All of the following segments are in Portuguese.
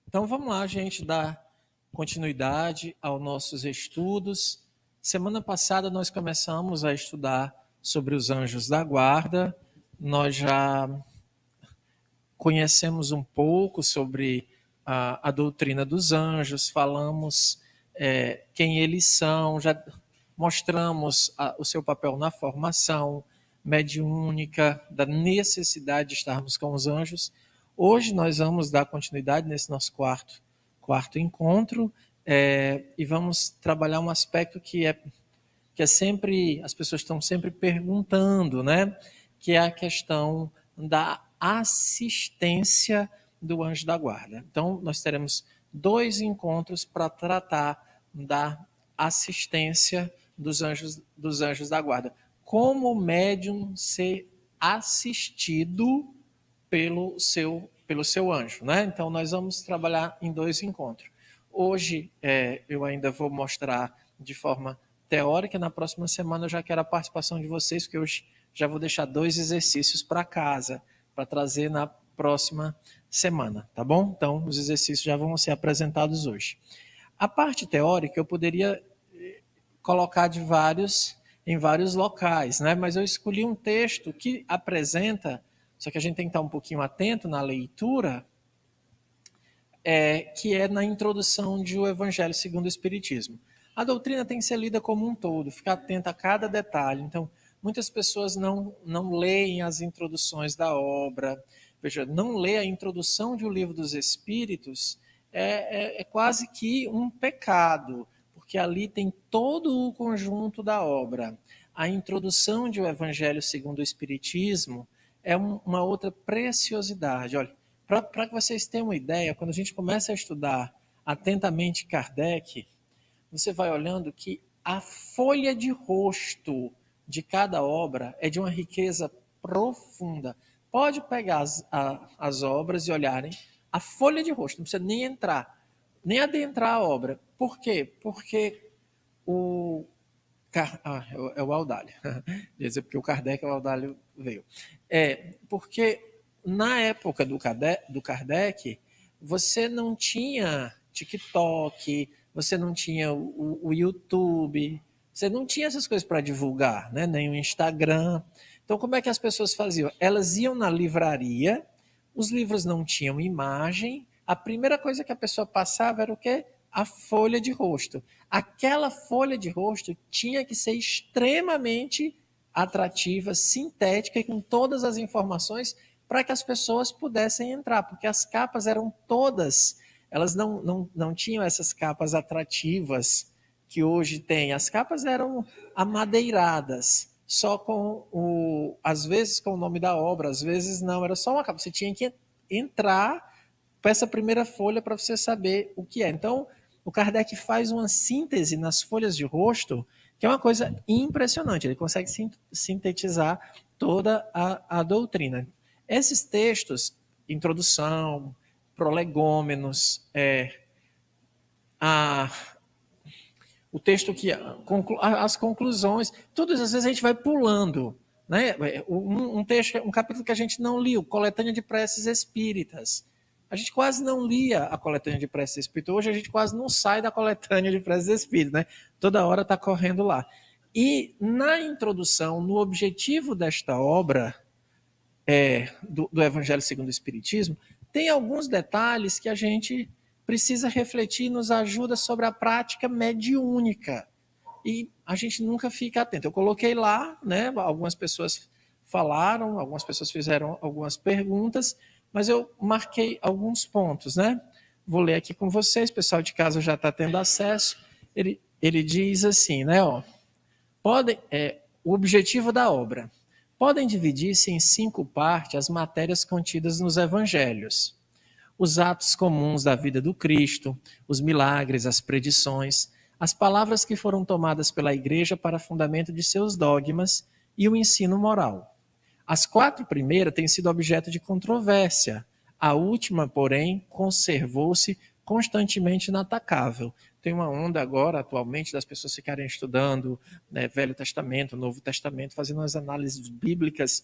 Então vamos lá, gente, dar continuidade aos nossos estudos. Semana passada nós começamos a estudar sobre os anjos da guarda. Nós já conhecemos um pouco sobre a doutrina dos anjos, falamos quem eles são, já mostramos o seu papel na formação mediúnica, da necessidade de estarmos com os anjos. Hoje nós vamos dar continuidade nesse nosso quarto encontro e vamos trabalhar um aspecto que é sempre, as pessoas estão sempre perguntando, né? Que é a questão da assistência do anjo da guarda. Então, nós teremos 2 encontros para tratar da assistência dos anjos da guarda. Como o médium ser assistido pelo seu anjo, né? Então, nós vamos trabalhar em 2 encontros. Hoje, eu ainda vou mostrar de forma teórica. Na próxima semana, eu já quero a participação de vocês, porque hoje já vou deixar 2 exercícios para casa, para trazer na próxima semana, tá bom? Então, os exercícios já vão ser apresentados hoje. A parte teórica eu poderia colocar em vários locais, né? Mas eu escolhi um texto que apresenta, só que a gente tem que estar um pouquinho atento na leitura, que é na introdução de O Evangelho segundo o Espiritismo. A doutrina tem que ser lida como um todo, ficar atento a cada detalhe. Então, muitas pessoas não leem as introduções da obra. Veja, não ler a introdução de O Livro dos Espíritos é quase que um pecado, porque ali tem todo o conjunto da obra. A introdução de O Evangelho segundo o Espiritismo é uma outra preciosidade. Olha, para que vocês tenham uma ideia, quando a gente começa a estudar atentamente Kardec, você vai olhando que a folha de rosto de cada obra é de uma riqueza profunda. Pode pegar as obras e olharem a folha de rosto, não precisa nem entrar, nem adentrar a obra. Por quê? Porque é o Audálio. Quer dizer, porque o Kardec, o Audálio veio. Porque na época do Kardec, você não tinha TikTok, você não tinha o YouTube, você não tinha essas coisas para divulgar, né? Nem o Instagram. Então, como é que as pessoas faziam? Elas iam na livraria, os livros não tinham imagem, a primeira coisa que a pessoa passava era o quê? A folha de rosto. Aquela folha de rosto tinha que ser extremamente atrativa, sintética e com todas as informações para que as pessoas pudessem entrar, porque as capas eram todas, elas não tinham essas capas atrativas que hoje tem. As capas eram amadeiradas, só às vezes com o nome da obra, às vezes não, era só uma capa. Você tinha que entrar para essa primeira folha para você saber o que é. Então, o Kardec faz uma síntese nas folhas de rosto, que é uma coisa impressionante. Ele consegue sintetizar toda a doutrina. Esses textos, introdução, prolegômenos, o texto que as conclusões, todas as vezes a gente vai pulando, né? Um capítulo que a gente não liu, Coletânea de Preces Espíritas. A gente quase não lia a Coletânea de Preces Espíritas. Hoje a gente quase não sai da Coletânea de Preces Espíritas, né? Toda hora está correndo lá. E na introdução, no objetivo desta obra, do Evangelho segundo o Espiritismo, tem alguns detalhes que a gente precisa refletir e nos ajuda sobre a prática mediúnica. E a gente nunca fica atento. Eu coloquei lá, né? Algumas pessoas falaram, algumas pessoas fizeram algumas perguntas, mas eu marquei alguns pontos, né? Vou ler aqui com vocês, o pessoal de casa já está tendo acesso. Ele diz assim, né? O objetivo da obra. Podem dividir-se em 5 partes as matérias contidas nos evangelhos: os atos comuns da vida do Cristo, os milagres, as predições, as palavras que foram tomadas pela Igreja para fundamento de seus dogmas e o ensino moral. As 4 primeiras têm sido objeto de controvérsia. A última, porém, conservou-se constantemente inatacável. Tem uma onda agora, atualmente, das pessoas ficarem estudando, né, Velho Testamento, Novo Testamento, fazendo as análises bíblicas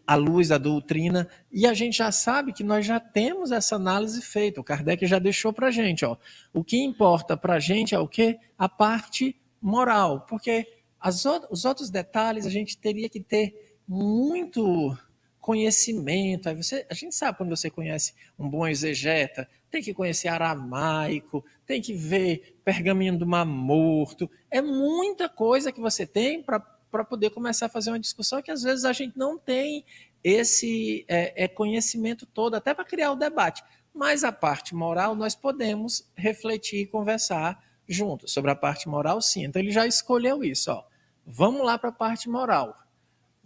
à luz da doutrina, e a gente já sabe que nós já temos essa análise feita. O Kardec já deixou para a gente. Ó, o que importa para a gente é o quê? A parte moral, porque os outros detalhes a gente teria que ter muito conhecimento. A gente sabe quando você conhece um bom exegeta, tem que conhecer aramaico, tem que ver pergaminho do Mar Morto. É muita coisa que você tem para poder começar a fazer uma discussão que às vezes a gente não tem esse conhecimento todo, até para criar o debate. Mas a parte moral nós podemos refletir e conversar juntos. Sobre a parte moral, sim. Então ele já escolheu isso. Ó. Vamos lá para a parte moral.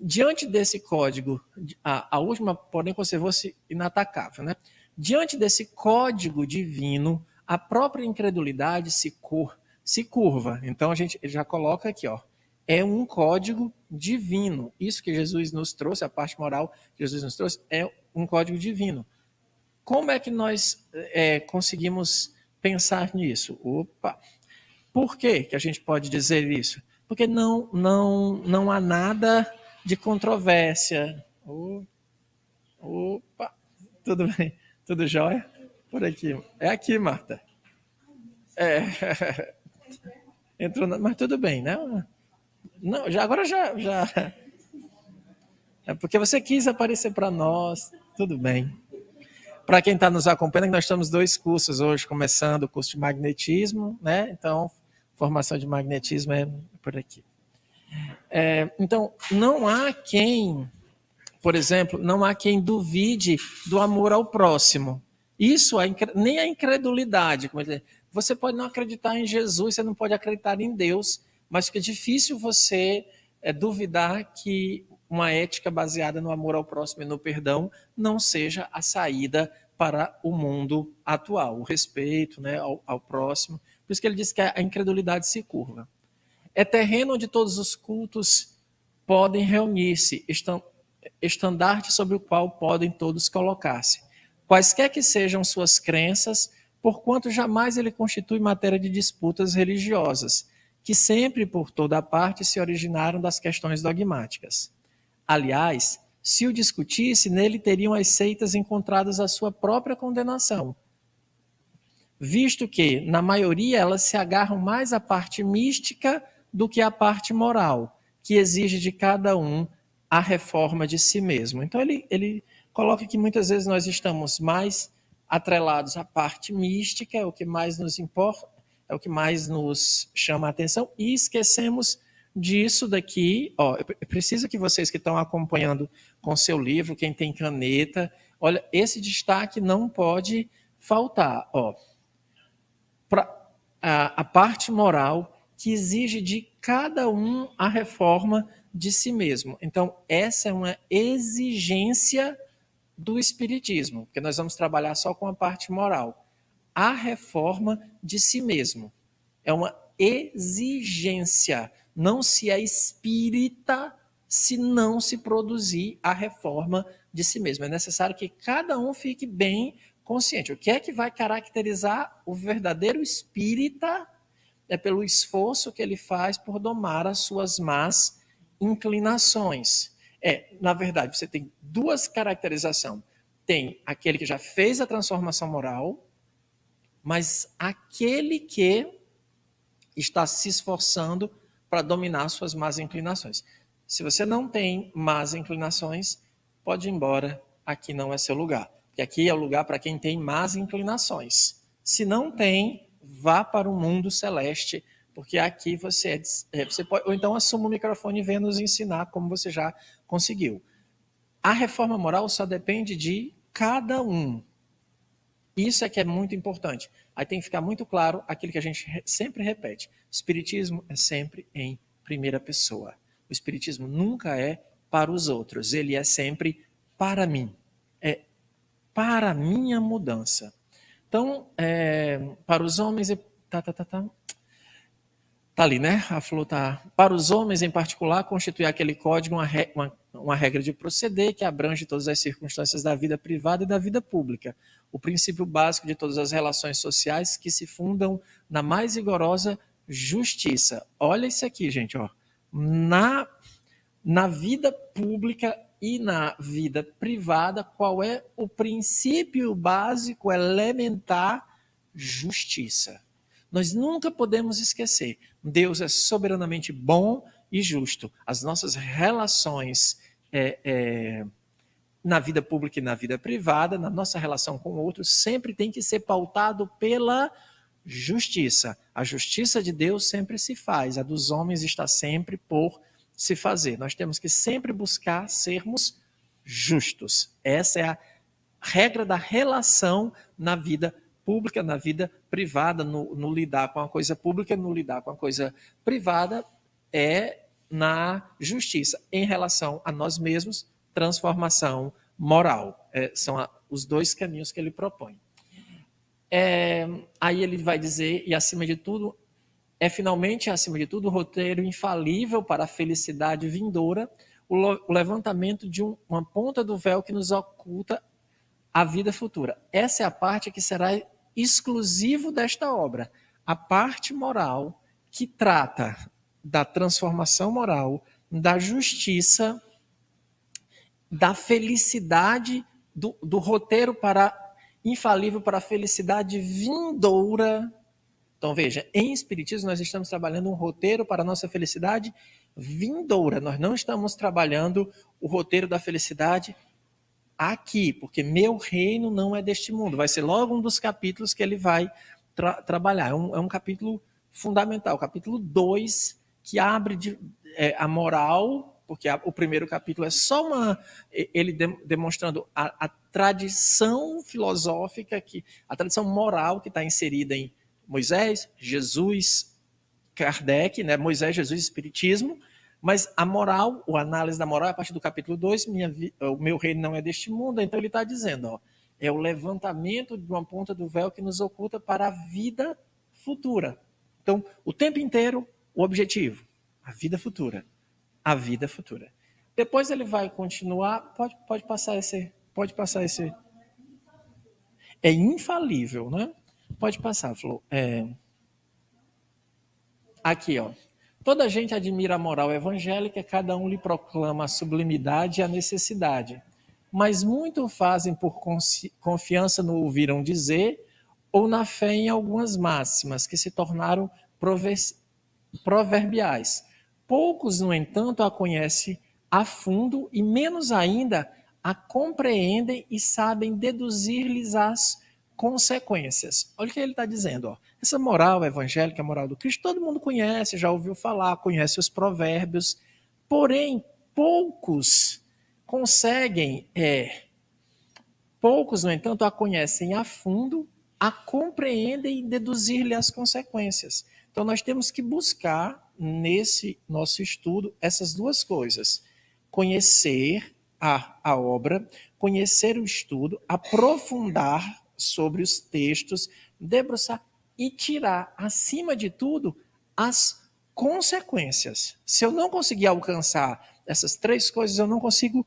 Diante desse código, a última, porém, conservou-se inatacável, né? Diante desse código divino, a própria incredulidade se curva. Então a gente já coloca aqui, ó, é um código divino. Isso que Jesus nos trouxe, a parte moral que Jesus nos trouxe, é um código divino. Como é que nós conseguimos pensar nisso? Opa! Por que a gente pode dizer isso? Porque não há nada de controvérsia. Opa! Tudo bem? Tudo jóia? Por aqui. É aqui, Marta. Entrou, mas tudo bem, né? Não, agora já. É porque você quis aparecer para nós. Tudo bem. Para quem está nos acompanhando, nós estamos 2 cursos hoje, começando o curso de magnetismo, né? Então, formação de magnetismo é por aqui. Então, não há quem, por exemplo, não há quem duvide do amor ao próximo. Isso nem a incredulidade. Você pode não acreditar em Jesus, você não pode acreditar em Deus, mas fica difícil você duvidar que uma ética baseada no amor ao próximo e no perdão não seja a saída para o mundo atual, o respeito, né, ao próximo. Por isso que ele diz que a incredulidade se curva. É terreno onde todos os cultos podem reunir-se, estandarte sobre o qual podem todos colocar-se. Quaisquer que sejam suas crenças, porquanto jamais ele constitui matéria de disputas religiosas, que sempre por toda parte se originaram das questões dogmáticas. Aliás, se o discutisse, nele teriam as seitas encontradas a sua própria condenação, visto que, na maioria, elas se agarram mais à parte mística do que à parte moral, que exige de cada um a reforma de si mesmo. Então, ele coloca que muitas vezes nós estamos mais atrelados à parte mística, é o que mais nos importa, é o que mais nos chama a atenção, e esquecemos disso daqui. Ó, eu preciso que vocês que estão acompanhando com seu livro, quem tem caneta, olha, esse destaque não pode faltar. Ó, a parte moral que exige de cada um a reforma de si mesmo. Então, essa é uma exigência do Espiritismo, porque nós vamos trabalhar só com a parte moral. A reforma de si mesmo é uma exigência. Não se é espírita se não se produzir a reforma de si mesmo. É necessário que cada um fique bem consciente. O que é que vai caracterizar o verdadeiro espírita? É pelo esforço que ele faz por domar as suas más inclinações. Na verdade, você tem 2 caracterizações. Tem aquele que já fez a transformação moral, mas aquele que está se esforçando para dominar suas más inclinações. Se você não tem más inclinações, pode ir embora, aqui não é seu lugar. Porque aqui é o lugar para quem tem más inclinações. Se não tem, vá para o mundo celeste, porque aqui você pode, ou então assuma o microfone e venha nos ensinar como você já conseguiu. A reforma moral só depende de cada um. Isso é que é muito importante. Aí tem que ficar muito claro aquilo que a gente sempre repete. O Espiritismo é sempre em primeira pessoa. O Espiritismo nunca é para os outros. Ele é sempre para mim. É para a minha mudança. Então, para os homens... Tá ali, né? A flor tá. Para os homens, em particular, constitui aquele código uma regra de proceder que abrange todas as circunstâncias da vida privada e da vida pública. O princípio básico de todas as relações sociais que se fundam na mais rigorosa justiça. Olha isso aqui, gente. Ó. Na vida pública, e na vida privada, qual é o princípio básico, elementar? Justiça. Nós nunca podemos esquecer, Deus é soberanamente bom e justo. As nossas relações na vida pública e na vida privada, na nossa relação com o outro, sempre tem que ser pautado pela justiça. A justiça de Deus sempre se faz, a dos homens está sempre por se fazer. Nós temos que sempre buscar sermos justos. Essa é a regra da relação na vida pública, na vida privada, no lidar com a coisa pública, no lidar com a coisa privada, é na justiça. Em relação a nós mesmos, transformação moral. São os dois caminhos que ele propõe. Aí ele vai dizer, e acima de tudo, finalmente, acima de tudo, o roteiro infalível para a felicidade vindoura, o levantamento de uma ponta do véu que nos oculta a vida futura. Essa é a parte que será exclusivo desta obra. A parte moral que trata da transformação moral, da justiça, da felicidade, do roteiro infalível para a felicidade vindoura. Então, veja, em Espiritismo nós estamos trabalhando um roteiro para a nossa felicidade vindoura. Nós não estamos trabalhando o roteiro da felicidade aqui, porque meu reino não é deste mundo. Vai ser logo um dos capítulos que ele vai trabalhar. É um capítulo fundamental, o capítulo 2, que abre a moral, porque o primeiro capítulo é só ele demonstrando a tradição filosófica, a tradição moral que está inserida em Moisés, Jesus, Kardec, né? Moisés, Jesus, Espiritismo, mas a moral, a análise da moral, a partir do capítulo 2, o meu reino não é deste mundo, então ele está dizendo, é o levantamento de uma ponta do véu que nos oculta para a vida futura. Então, o tempo inteiro, o objetivo, a vida futura. A vida futura. Depois ele vai continuar, pode passar esse. É infalível, né? Pode passar, Flor. Aqui, ó. Toda gente admira a moral evangélica, cada um lhe proclama a sublimidade e a necessidade. Mas muito fazem por confiança no ouviram dizer ou na fé em algumas máximas que se tornaram proverbiais. Poucos, no entanto, a conhecem a fundo e menos ainda a compreendem e sabem deduzir-lhes as consequências. Olha o que ele está dizendo. Essa moral evangélica, a moral do Cristo, todo mundo conhece, já ouviu falar, conhece os provérbios, porém, poucos conseguem, poucos, no entanto, a conhecem a fundo, a compreendem e deduzir-lhe as consequências. Então, nós temos que buscar, nesse nosso estudo, essas duas coisas. Conhecer a obra, conhecer o estudo, aprofundar sobre os textos, debruçar e tirar, acima de tudo, as consequências. Se eu não conseguir alcançar essas três coisas, eu não consigo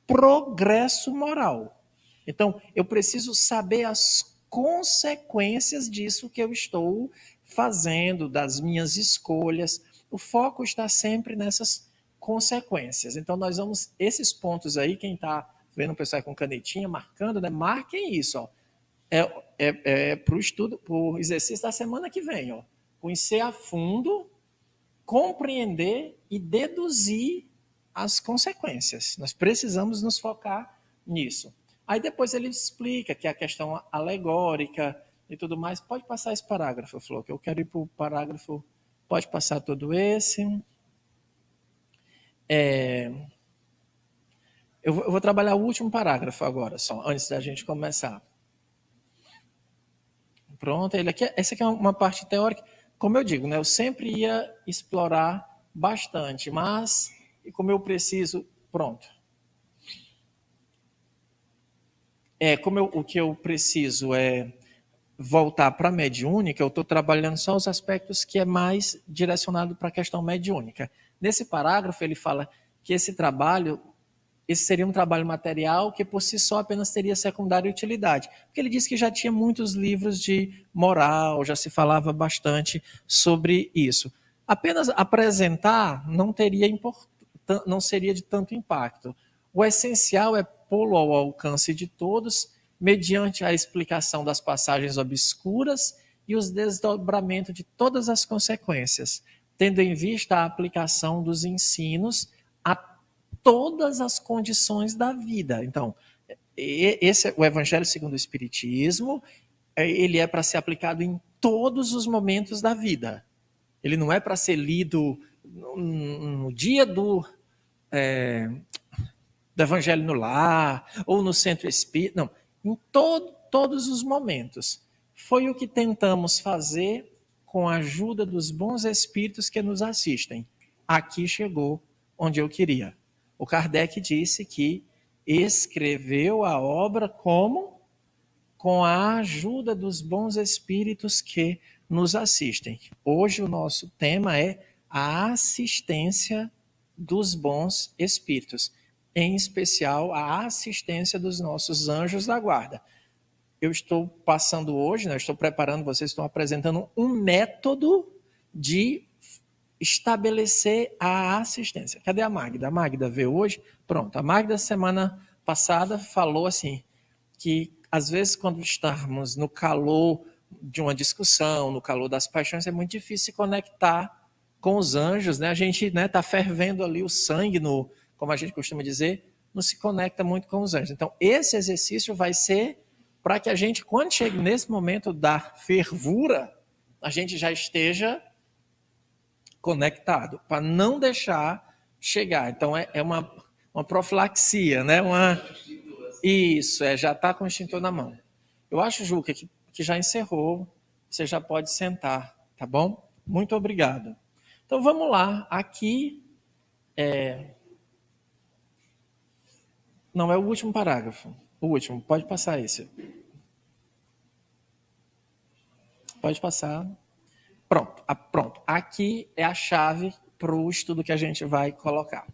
progresso moral. Então, eu preciso saber as consequências disso que eu estou fazendo, das minhas escolhas. O foco está sempre nessas consequências. Então, nós vamos, esses pontos aí, quem está vendo o pessoal com canetinha, marcando, né? Marquem isso, ó. Para o estudo, para o exercício da semana que vem, ó. Conhecer a fundo, compreender e deduzir as consequências. Nós precisamos nos focar nisso. Aí depois ele explica que a questão alegórica e tudo mais. Pode passar esse parágrafo, Flor, que eu quero ir para o parágrafo. Pode passar todo esse. Eu vou trabalhar o último parágrafo agora, só, antes da gente começar. Pronto, essa aqui é uma parte teórica. Como eu digo, né, eu sempre ia explorar bastante, mas como eu preciso... Pronto. O que eu preciso é voltar para a mediúnica, eu estou trabalhando só os aspectos que é mais direcionado para a questão mediúnica. Nesse parágrafo, ele fala que esse seria um trabalho material que por si só apenas teria secundária utilidade. Porque ele disse que já tinha muitos livros de moral, já se falava bastante sobre isso. Apenas apresentar não seria de tanto impacto. O essencial é pô-lo ao alcance de todos, mediante a explicação das passagens obscuras e os desdobramentos de todas as consequências, tendo em vista a aplicação dos ensinos a todas as condições da vida. Então, esse é o Evangelho segundo o Espiritismo, ele é para ser aplicado em todos os momentos da vida. Ele não é para ser lido no dia do Evangelho no Lar, ou no Centro Espírita, não. Em todos os momentos. Foi o que tentamos fazer com a ajuda dos bons espíritos que nos assistem. Aqui chegou onde eu queria. O Kardec disse que escreveu a obra como? Com a ajuda dos bons espíritos que nos assistem. Hoje o nosso tema é a assistência dos bons espíritos, em especial a assistência dos nossos anjos da guarda. Eu estou passando hoje, estou preparando, vocês estão apresentando um método de estabelecer a assistência. Cadê a Magda? A Magda veio hoje? Pronto, a Magda semana passada falou assim, que às vezes quando estamos no calor de uma discussão, no calor das paixões, é muito difícil se conectar com os anjos, né? A gente está fervendo ali o sangue, como a gente costuma dizer, não se conecta muito com os anjos. Então, esse exercício vai ser para que a gente, quando chegue nesse momento da fervura, a gente já esteja conectado, para não deixar chegar. Então, é uma profilaxia, né? Isso, já está com o extintor na mão. Eu acho, Juca, que já encerrou, você já pode sentar, tá bom? Muito obrigado. Então, vamos lá. Aqui, não é o último parágrafo. O último, pode passar esse. Pode passar. Pronto. Aqui é a chave para o estudo que a gente vai colocar.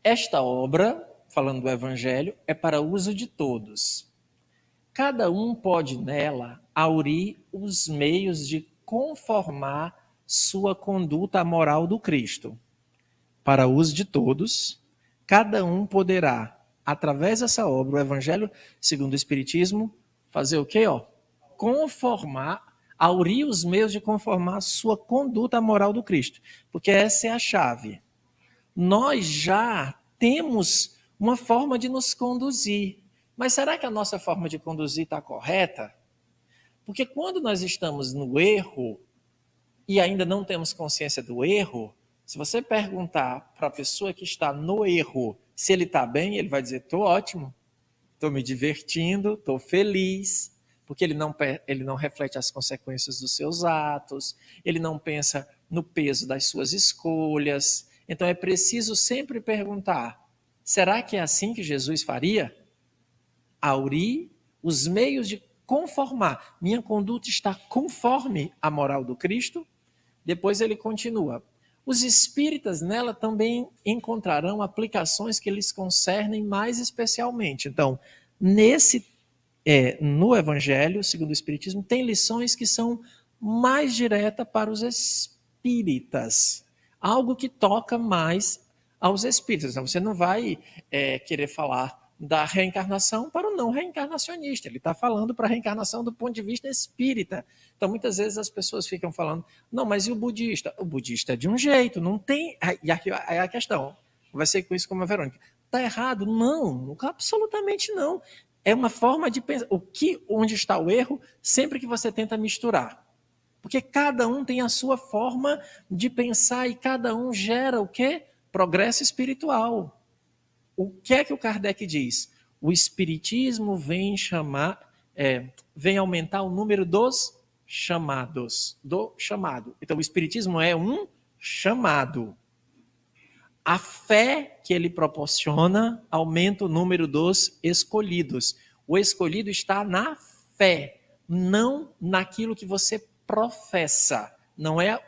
Esta obra, falando do Evangelho, é para uso de todos. Cada um pode nela aurir os meios de conformar sua conduta à moral do Cristo. Para uso de todos, cada um poderá, através dessa obra, o Evangelho segundo o Espiritismo, fazer o quê? Aurir os meios de conformar sua conduta à moral do Cristo. Porque essa é a chave. Nós já temos uma forma de nos conduzir. Mas será que a nossa forma de conduzir está correta? Porque quando nós estamos no erro e ainda não temos consciência do erro, se você perguntar para a pessoa que está no erro se ele está bem, ele vai dizer, estou ótimo, estou me divertindo, estou feliz, porque ele não reflete as consequências dos seus atos, ele não pensa no peso das suas escolhas. Então é preciso sempre perguntar, será que é assim que Jesus faria? Aurir os meios de conformar. Minha conduta está conforme a moral do Cristo? Depois ele continua. Os espíritas nela também encontrarão aplicações que lhes concernem mais especialmente. Então, no Evangelho, segundo o Espiritismo, tem lições que são mais diretas para os espíritas. Algo que toca mais aos espíritas. Então, você não vai querer falar da reencarnação para o não reencarnacionista. Ele está falando para a reencarnação do ponto de vista espírita. Então, muitas vezes as pessoas ficam falando, não, mas e o budista? O budista é de um jeito, não tem... E aqui é a questão. Conversei com isso com a Verônica. Está errado? Não, absolutamente não. É uma forma de pensar. Onde está o erro, sempre que você tenta misturar. Porque cada um tem a sua forma de pensar e cada um gera o quê? Progresso espiritual. O que é que o Kardec diz? O Espiritismo vem aumentar o número dos chamados, do chamado. Então, o Espiritismo é um chamado. A fé que ele proporciona aumenta o número dos escolhidos. O escolhido está na fé, não naquilo que você professa. Não é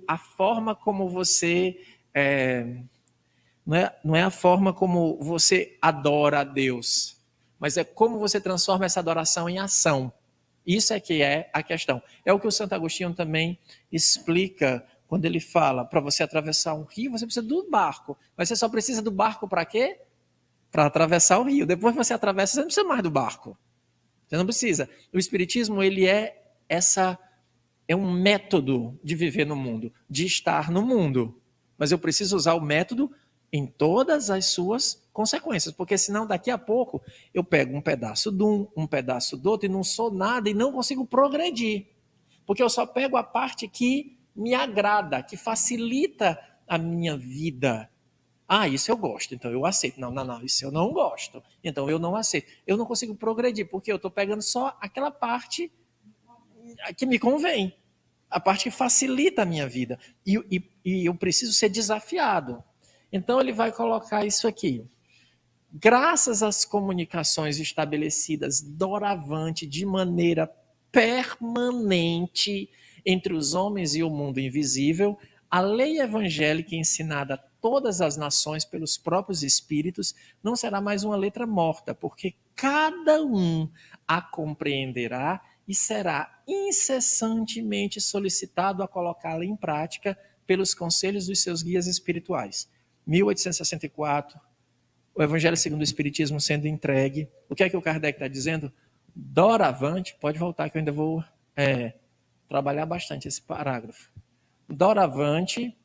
a forma como você... Não é a forma como você adora a Deus, mas é como você transforma essa adoração em ação. Isso é que é a questão. É o que o Santo Agostinho também explica quando ele fala, para você atravessar um rio, você precisa do barco. Mas você só precisa do barco para quê? para atravessar o rio. Depois que você atravessa, você não precisa mais do barco. Você não precisa. O Espiritismo, ele é um método de viver no mundo, de estar no mundo. Mas eu preciso usar o método em todas as suas consequências, porque senão daqui a pouco eu pego um pedaço de um pedaço do outro e não sou nada e não consigo progredir. Porque eu só pego a parte que me agrada, que facilita a minha vida. Ah, isso eu gosto, então eu aceito. Não, isso eu não gosto. Então eu não aceito. Eu não consigo progredir, porque eu estou pegando só aquela parte que me convém, a parte que facilita a minha vida. E eu preciso ser desafiado. Então ele vai colocar isso aqui. Graças às comunicações estabelecidas doravante de maneira permanente entre os homens e o mundo invisível, a lei evangélica ensinada a todas as nações pelos próprios espíritos não será mais uma letra morta, porque cada um a compreenderá e será incessantemente solicitado a colocá-la em prática pelos conselhos dos seus guias espirituais. 1864, o Evangelho segundo o Espiritismo sendo entregue. O que é que o Kardec está dizendo? Doravante, pode voltar que eu ainda vou trabalhar bastante esse parágrafo. Doravante,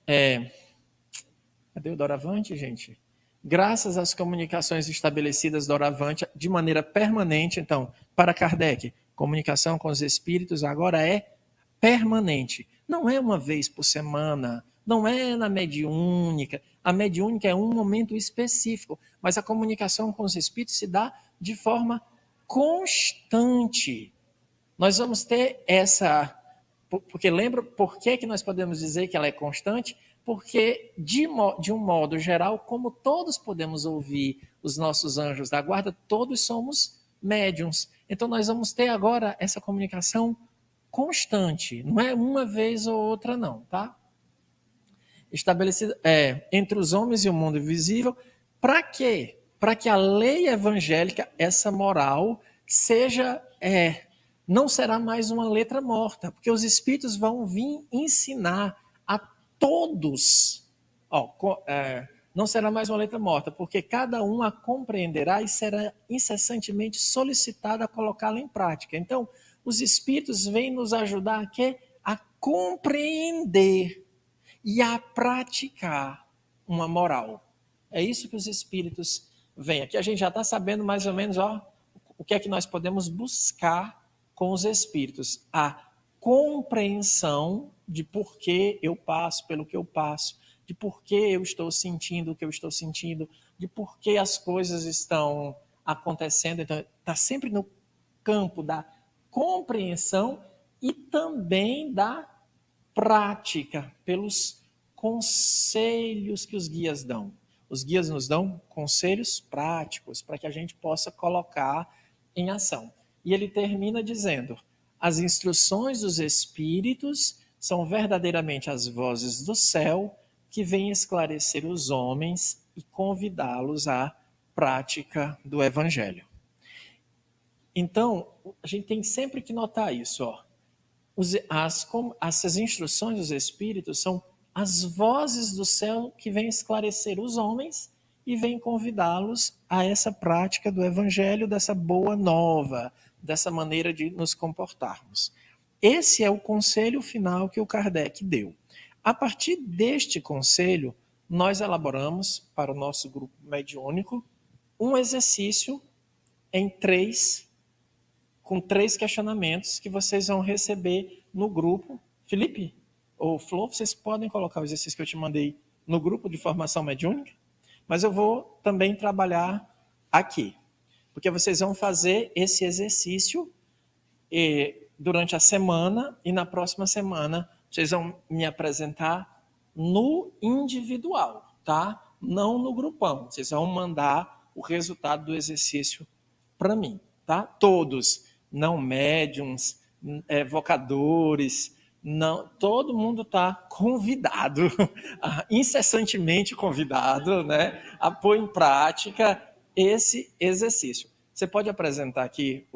cadê o doravante, gente? Graças às comunicações estabelecidas doravante de maneira permanente, então, para Kardec, comunicação com os espíritos agora é permanente. Não é uma vez por semana, não é na mediúnica. A mediúnica é um momento específico, mas a comunicação com os espíritos se dá de forma constante. Nós vamos ter essa... Porque lembra por que nós podemos dizer que ela é constante? Porque, de um modo geral, como todos podemos ouvir os nossos anjos da guarda, todos somos médiums. Então, nós vamos ter agora essa comunicação constante. Não é uma vez ou outra, não, tá? Estabelecida entre os homens e o mundo invisível. Para quê? Para que a lei evangélica, essa moral, seja... não será mais uma letra morta, porque os espíritos vão vir ensinar a todos. Não será mais uma letra morta, porque cada um a compreenderá e será incessantemente solicitado a colocá-la em prática. Então, os espíritos vêm nos ajudar a compreender e a praticar uma moral. É isso que os espíritos vêm. Aqui a gente já está sabendo mais ou menos o que é que nós podemos buscar com os espíritos. A compreensão de por que eu passo pelo que eu passo, de por que eu estou sentindo o que eu estou sentindo, de por que as coisas estão acontecendo. Então, está sempre no campo da compreensão e também da prática, pelos conselhos que os guias dão. Os guias nos dão conselhos práticos para que a gente possa colocar em ação. E ele termina dizendo: as instruções dos espíritos são verdadeiramente as vozes do céu que vêm esclarecer os homens e convidá-los à prática do evangelho. Então, a gente tem sempre que notar isso. Essas instruções dos espíritos são as vozes do céu que vêm esclarecer os homens e vêm convidá-los a essa prática do evangelho, dessa boa nova, dessa maneira de nos comportarmos. Esse é o conselho final que o Kardec deu. A partir deste conselho, nós elaboramos para o nosso grupo mediúnico um exercício com 3 questionamentos que vocês vão receber no grupo. Felipe ou Flor, vocês podem colocar o exercício que eu te mandei no grupo de formação mediúnica, mas eu vou também trabalhar aqui, porque vocês vão fazer esse exercício durante a semana e na próxima semana vocês vão me apresentar no individual, tá? Não no grupão. Vocês vão mandar o resultado do exercício para mim, tá? Todos, não médiums, evocadores, não, todo mundo está convidado, incessantemente convidado, né, a pôr em prática esse exercício. Você pode apresentar aqui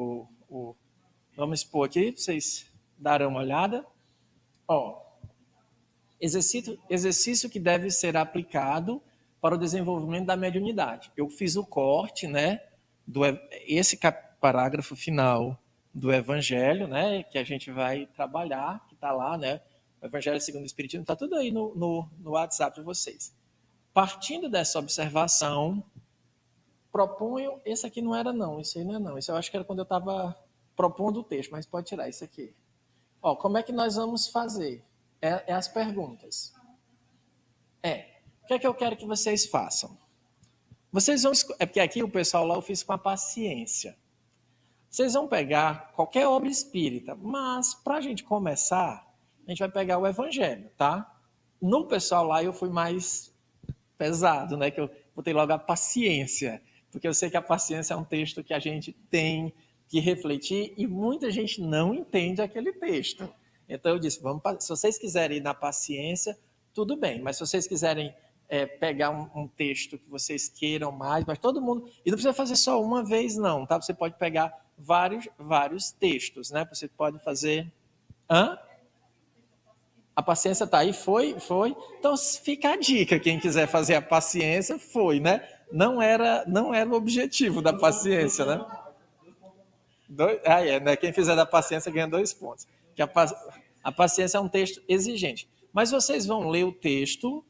vamos expor aqui, vocês darão uma olhada. Exercício que deve ser aplicado para o desenvolvimento da mediunidade. Eu fiz o corte, né, esse parágrafo final do Evangelho, né, que a gente vai trabalhar, que está lá, né, o Evangelho segundo o Espiritismo, está tudo aí no WhatsApp de vocês. Partindo dessa observação, proponho, esse aqui não era não, esse aí não é não, esse eu acho que era quando eu estava propondo o texto, mas pode tirar esse aqui. Ó, como é que nós vamos fazer? É as perguntas. O que é que eu quero que vocês façam? Vocês vão, é porque aqui o pessoal lá eu fiz com a paciência. Vocês vão pegar qualquer obra espírita, mas para a gente começar, a gente vai pegar o Evangelho, tá? No pessoal lá eu fui mais pesado, né? Que eu botei logo a paciência, porque eu sei que a paciência é um texto que a gente tem que refletir e muita gente não entende aquele texto. Então eu disse, se vocês quiserem ir na paciência, tudo bem, mas se vocês quiserem pegar um texto que vocês queiram mais, mas todo mundo... E não precisa fazer só uma vez, não, tá? Você pode pegar vários textos, né? Você pode fazer... Hã? A paciência tá aí? Foi? Então fica a dica, quem quiser fazer a paciência, foi, né? Não era o objetivo da paciência, né? Né? Quem fizer da paciência ganha 2 pontos. Que a paciência é um texto exigente. Mas vocês vão ler o texto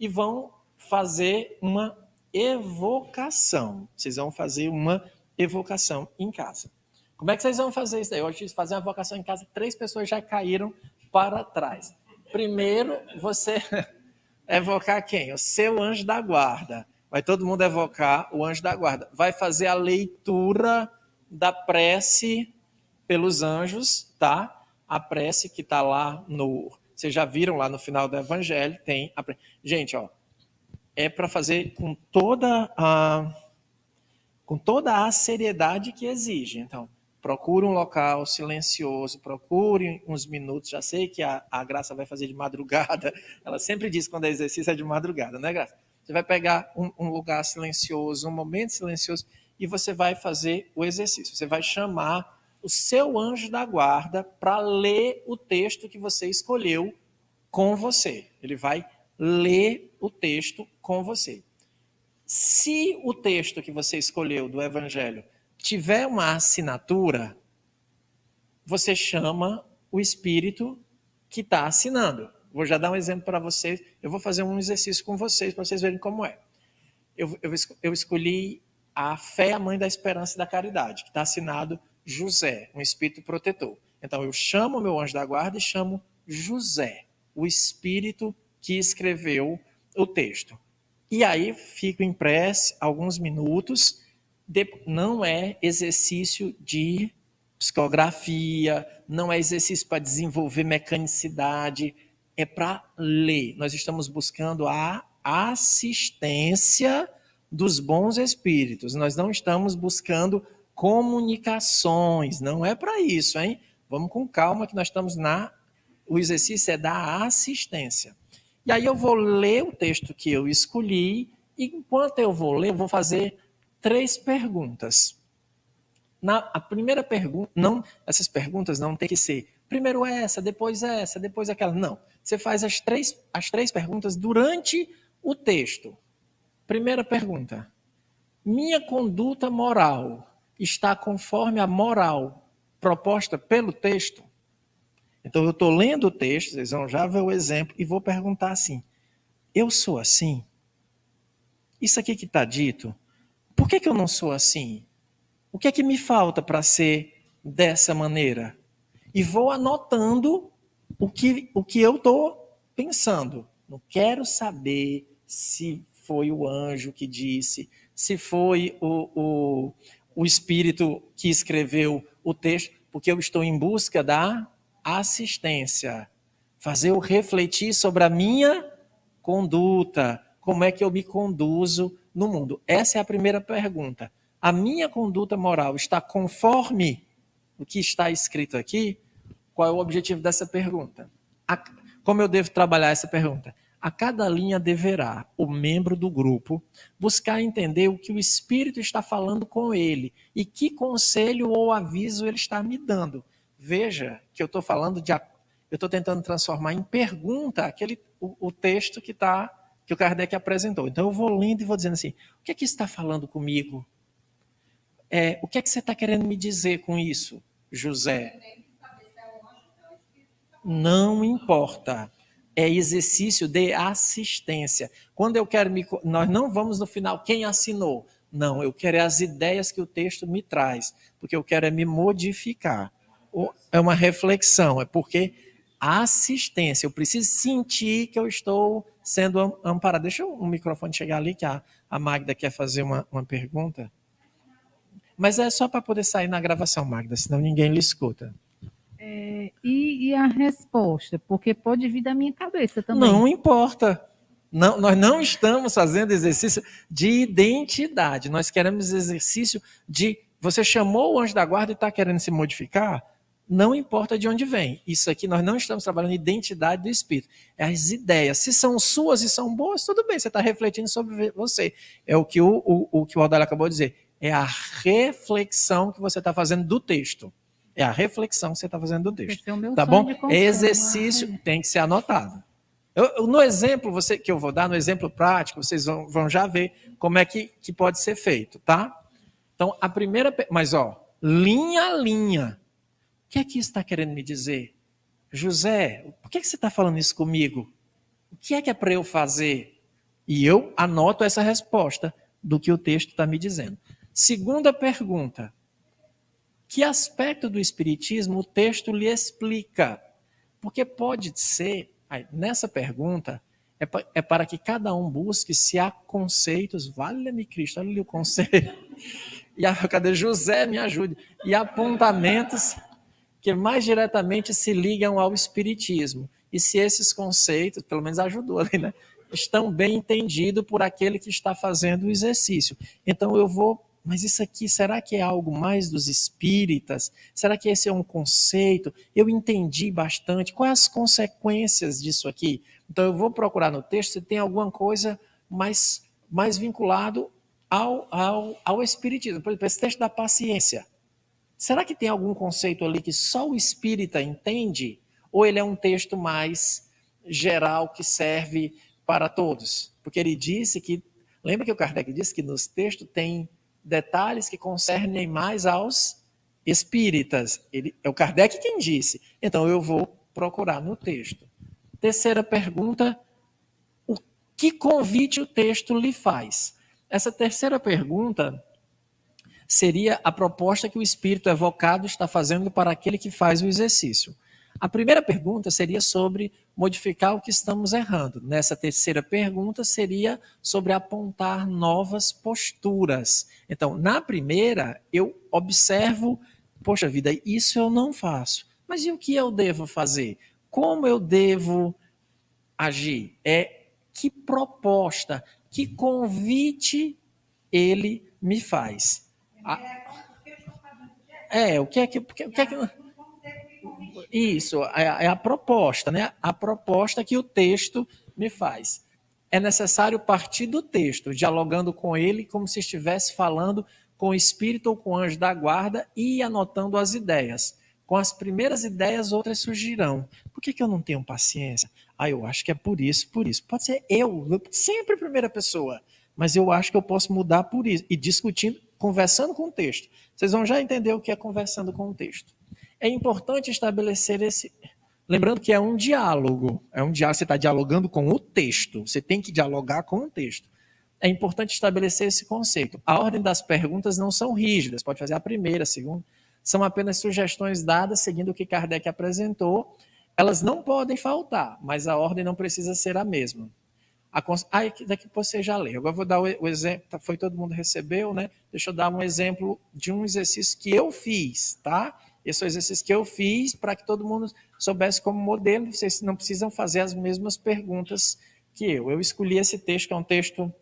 e vão fazer uma evocação. Vocês vão fazer uma evocação em casa. Como é que vocês vão fazer isso daí? Hoje, fazer uma evocação em casa, 3 pessoas já caíram para trás. Primeiro, você evocar quem? O seu anjo da guarda. Vai todo mundo evocar o anjo da guarda. Vai fazer a leitura da prece pelos anjos, tá? A prece que está lá no... Vocês já viram lá no final do Evangelho, tem a prece. Gente, ó, é para fazer com toda a seriedade que exige. Então, procure um local silencioso, procure uns minutos. Já sei que a Graça vai fazer de madrugada. Ela sempre diz quando é exercício é de madrugada, né, Graça? Você vai pegar um lugar silencioso, um momento silencioso, e você vai fazer o exercício. Você vai chamar o seu anjo da guarda para ler o texto que você escolheu com você. Ele vai ler o texto com você. Se o texto que você escolheu do Evangelho tiver uma assinatura, você chama o espírito que está assinando. Vou já dar um exemplo para vocês. Eu vou fazer um exercício com vocês para vocês verem como é. Eu escolhi a Fé, a Mãe da Esperança e da Caridade, que está assinado José, um espírito protetor. Então eu chamo o meu anjo da guarda e chamo José, o espírito que escreveu o texto. E aí fico em prece alguns minutos. Não é exercício de psicografia, não é exercício para desenvolver mecanicidade, é para ler. Nós estamos buscando a assistência dos bons espíritos. Nós não estamos buscando comunicações, não é para isso, hein? Vamos com calma que nós estamos o exercício é da assistência. E aí eu vou ler o texto que eu escolhi e enquanto eu vou ler, eu vou fazer 3 perguntas. A primeira pergunta, essas perguntas não tem que ser primeiro essa, depois aquela. Não. Você faz as três perguntas durante o texto. Primeira pergunta. Minha conduta moral está conforme a moral proposta pelo texto? Então eu estou lendo o texto, vocês vão já ver o exemplo, e vou perguntar assim, eu sou assim? Isso aqui que está dito, por que eu não sou assim? O que é que me falta para ser dessa maneira? E vou anotando o que eu estou pensando. Não quero saber se foi o anjo que disse, se foi o espírito que escreveu o texto, porque eu estou em busca da assistência. Fazer eu refletir sobre a minha conduta, como é que eu me conduzo no mundo. Essa é a primeira pergunta. A minha conduta moral está conforme o que está escrito aqui? Qual é o objetivo dessa pergunta? Como eu devo trabalhar essa pergunta? A cada linha deverá o membro do grupo buscar entender o que o espírito está falando com ele e que conselho ou aviso ele está me dando. Veja que eu estou falando eu estou tentando transformar em pergunta o texto que está que o Kardec apresentou. Então eu vou lendo e vou dizendo assim, o que é que está falando comigo? O que é que você está querendo me dizer com isso, José? Não importa. É exercício de assistência. Quando eu quero nós não vamos no final quem assinou. Não, eu quero as ideias que o texto me traz, porque eu quero me modificar. É uma reflexão, é porque a assistência, eu preciso sentir que eu estou sendo amparado. Deixa o microfone chegar ali, que a Magda quer fazer uma pergunta. Mas é só para poder sair na gravação, Magda, senão ninguém lhe escuta. E a resposta? Porque pode vir da minha cabeça também. Não importa. Não, nós não estamos fazendo exercício de identidade. Nós queremos exercício de... Você chamou o anjo da guarda e está querendo se modificar? Não importa de onde vem. Isso aqui nós não estamos trabalhando identidade do espírito. É as ideias. Se são suas e são boas, tudo bem. Você está refletindo sobre você. É o que o Rodalho acabou de dizer. É a reflexão que você está fazendo do texto. É a reflexão que você está fazendo do texto. Tá bom? Exercício tem que ser anotado. No exemplo que eu vou dar, no exemplo prático, vocês vão já ver como é que pode ser feito, tá? Então, a primeira... Mas, linha a linha. O que é que isso está querendo me dizer? José, por que você está falando isso comigo? O que é para eu fazer? E eu anoto essa resposta do que o texto está me dizendo. Segunda pergunta. Que aspecto do Espiritismo o texto lhe explica? Porque pode ser, nessa pergunta, é para que cada um busque se há conceitos, vale-me Cristo, olha ali o conceito, cadê José, me ajude, e apontamentos que mais diretamente se ligam ao Espiritismo. E se esses conceitos, pelo menos ajudou ali, né? Estão bem entendidos por aquele que está fazendo o exercício. Então eu vou... Mas isso aqui, será que é algo mais dos espíritas? Será que esse é um conceito? Eu entendi bastante. Quais as consequências disso aqui? Então, eu vou procurar no texto se tem alguma coisa mais vinculado ao espiritismo. Por exemplo, esse texto da paciência. Será que tem algum conceito ali que só o espírita entende? Ou ele é um texto mais geral que serve para todos? Porque ele disse que... Lembra que o Kardec disse que nos textos tem detalhes que concernem mais aos espíritas. É o Kardec quem disse. Então, eu vou procurar no texto. Terceira pergunta, o que convite o texto lhe faz? Essa terceira pergunta seria a proposta que o espírito evocado está fazendo para aquele que faz o exercício. A primeira pergunta seria sobre modificar o que estamos errando. Nessa terceira pergunta seria sobre apontar novas posturas. Então, na primeira, eu observo, poxa vida, isso eu não faço. Mas e o que eu devo fazer? Como eu devo agir? Que proposta, que convite ele me faz? O que é que isso, é a proposta, né? A proposta que o texto me faz. É necessário partir do texto, dialogando com ele como se estivesse falando com o espírito ou com o anjo da guarda e anotando as ideias. Com as primeiras ideias, outras surgirão. Por que eu não tenho paciência? Eu acho que é por isso, por isso. Pode ser eu, sempre primeira pessoa, mas eu acho que eu posso mudar por isso. E discutindo, conversando com o texto. Vocês vão já entender o que é conversando com o texto. É importante estabelecer esse... Lembrando que é um diálogo. Você está dialogando com o texto. Você tem que dialogar com o texto. É importante estabelecer esse conceito. A ordem das perguntas não são rígidas. Pode fazer a primeira, a segunda. São apenas sugestões dadas seguindo o que Kardec apresentou. Elas não podem faltar, mas a ordem não precisa ser a mesma. Daqui você já leu. Agora eu vou dar o exemplo. Foi todo mundo recebeu, né? Deixa eu dar um exemplo de um exercício que eu fiz, tá? Esse é o exercício que eu fiz para que todo mundo soubesse como modelo. Vocês não precisam fazer as mesmas perguntas que eu. Eu escolhi esse texto, que é um texto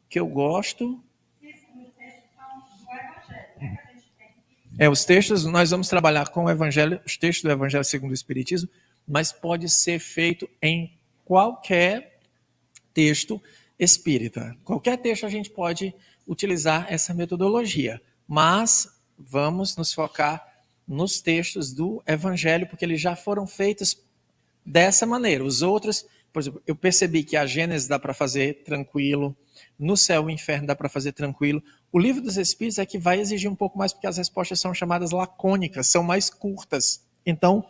que eu gosto. Os textos, nós vamos trabalhar com o Evangelho, os textos do Evangelho segundo o Espiritismo, mas pode ser feito em qualquer texto espírita. Qualquer texto a gente pode utilizar essa metodologia, mas vamos nos focar nos textos do Evangelho, porque eles já foram feitos dessa maneira. Os outros por exemplo, eu percebi que a Gênesis dá para fazer tranquilo, no céu e o inferno dá para fazer tranquilo. O livro dos Espíritos é que vai exigir um pouco mais, porque as respostas são chamadas lacônicas, são mais curtas. Então,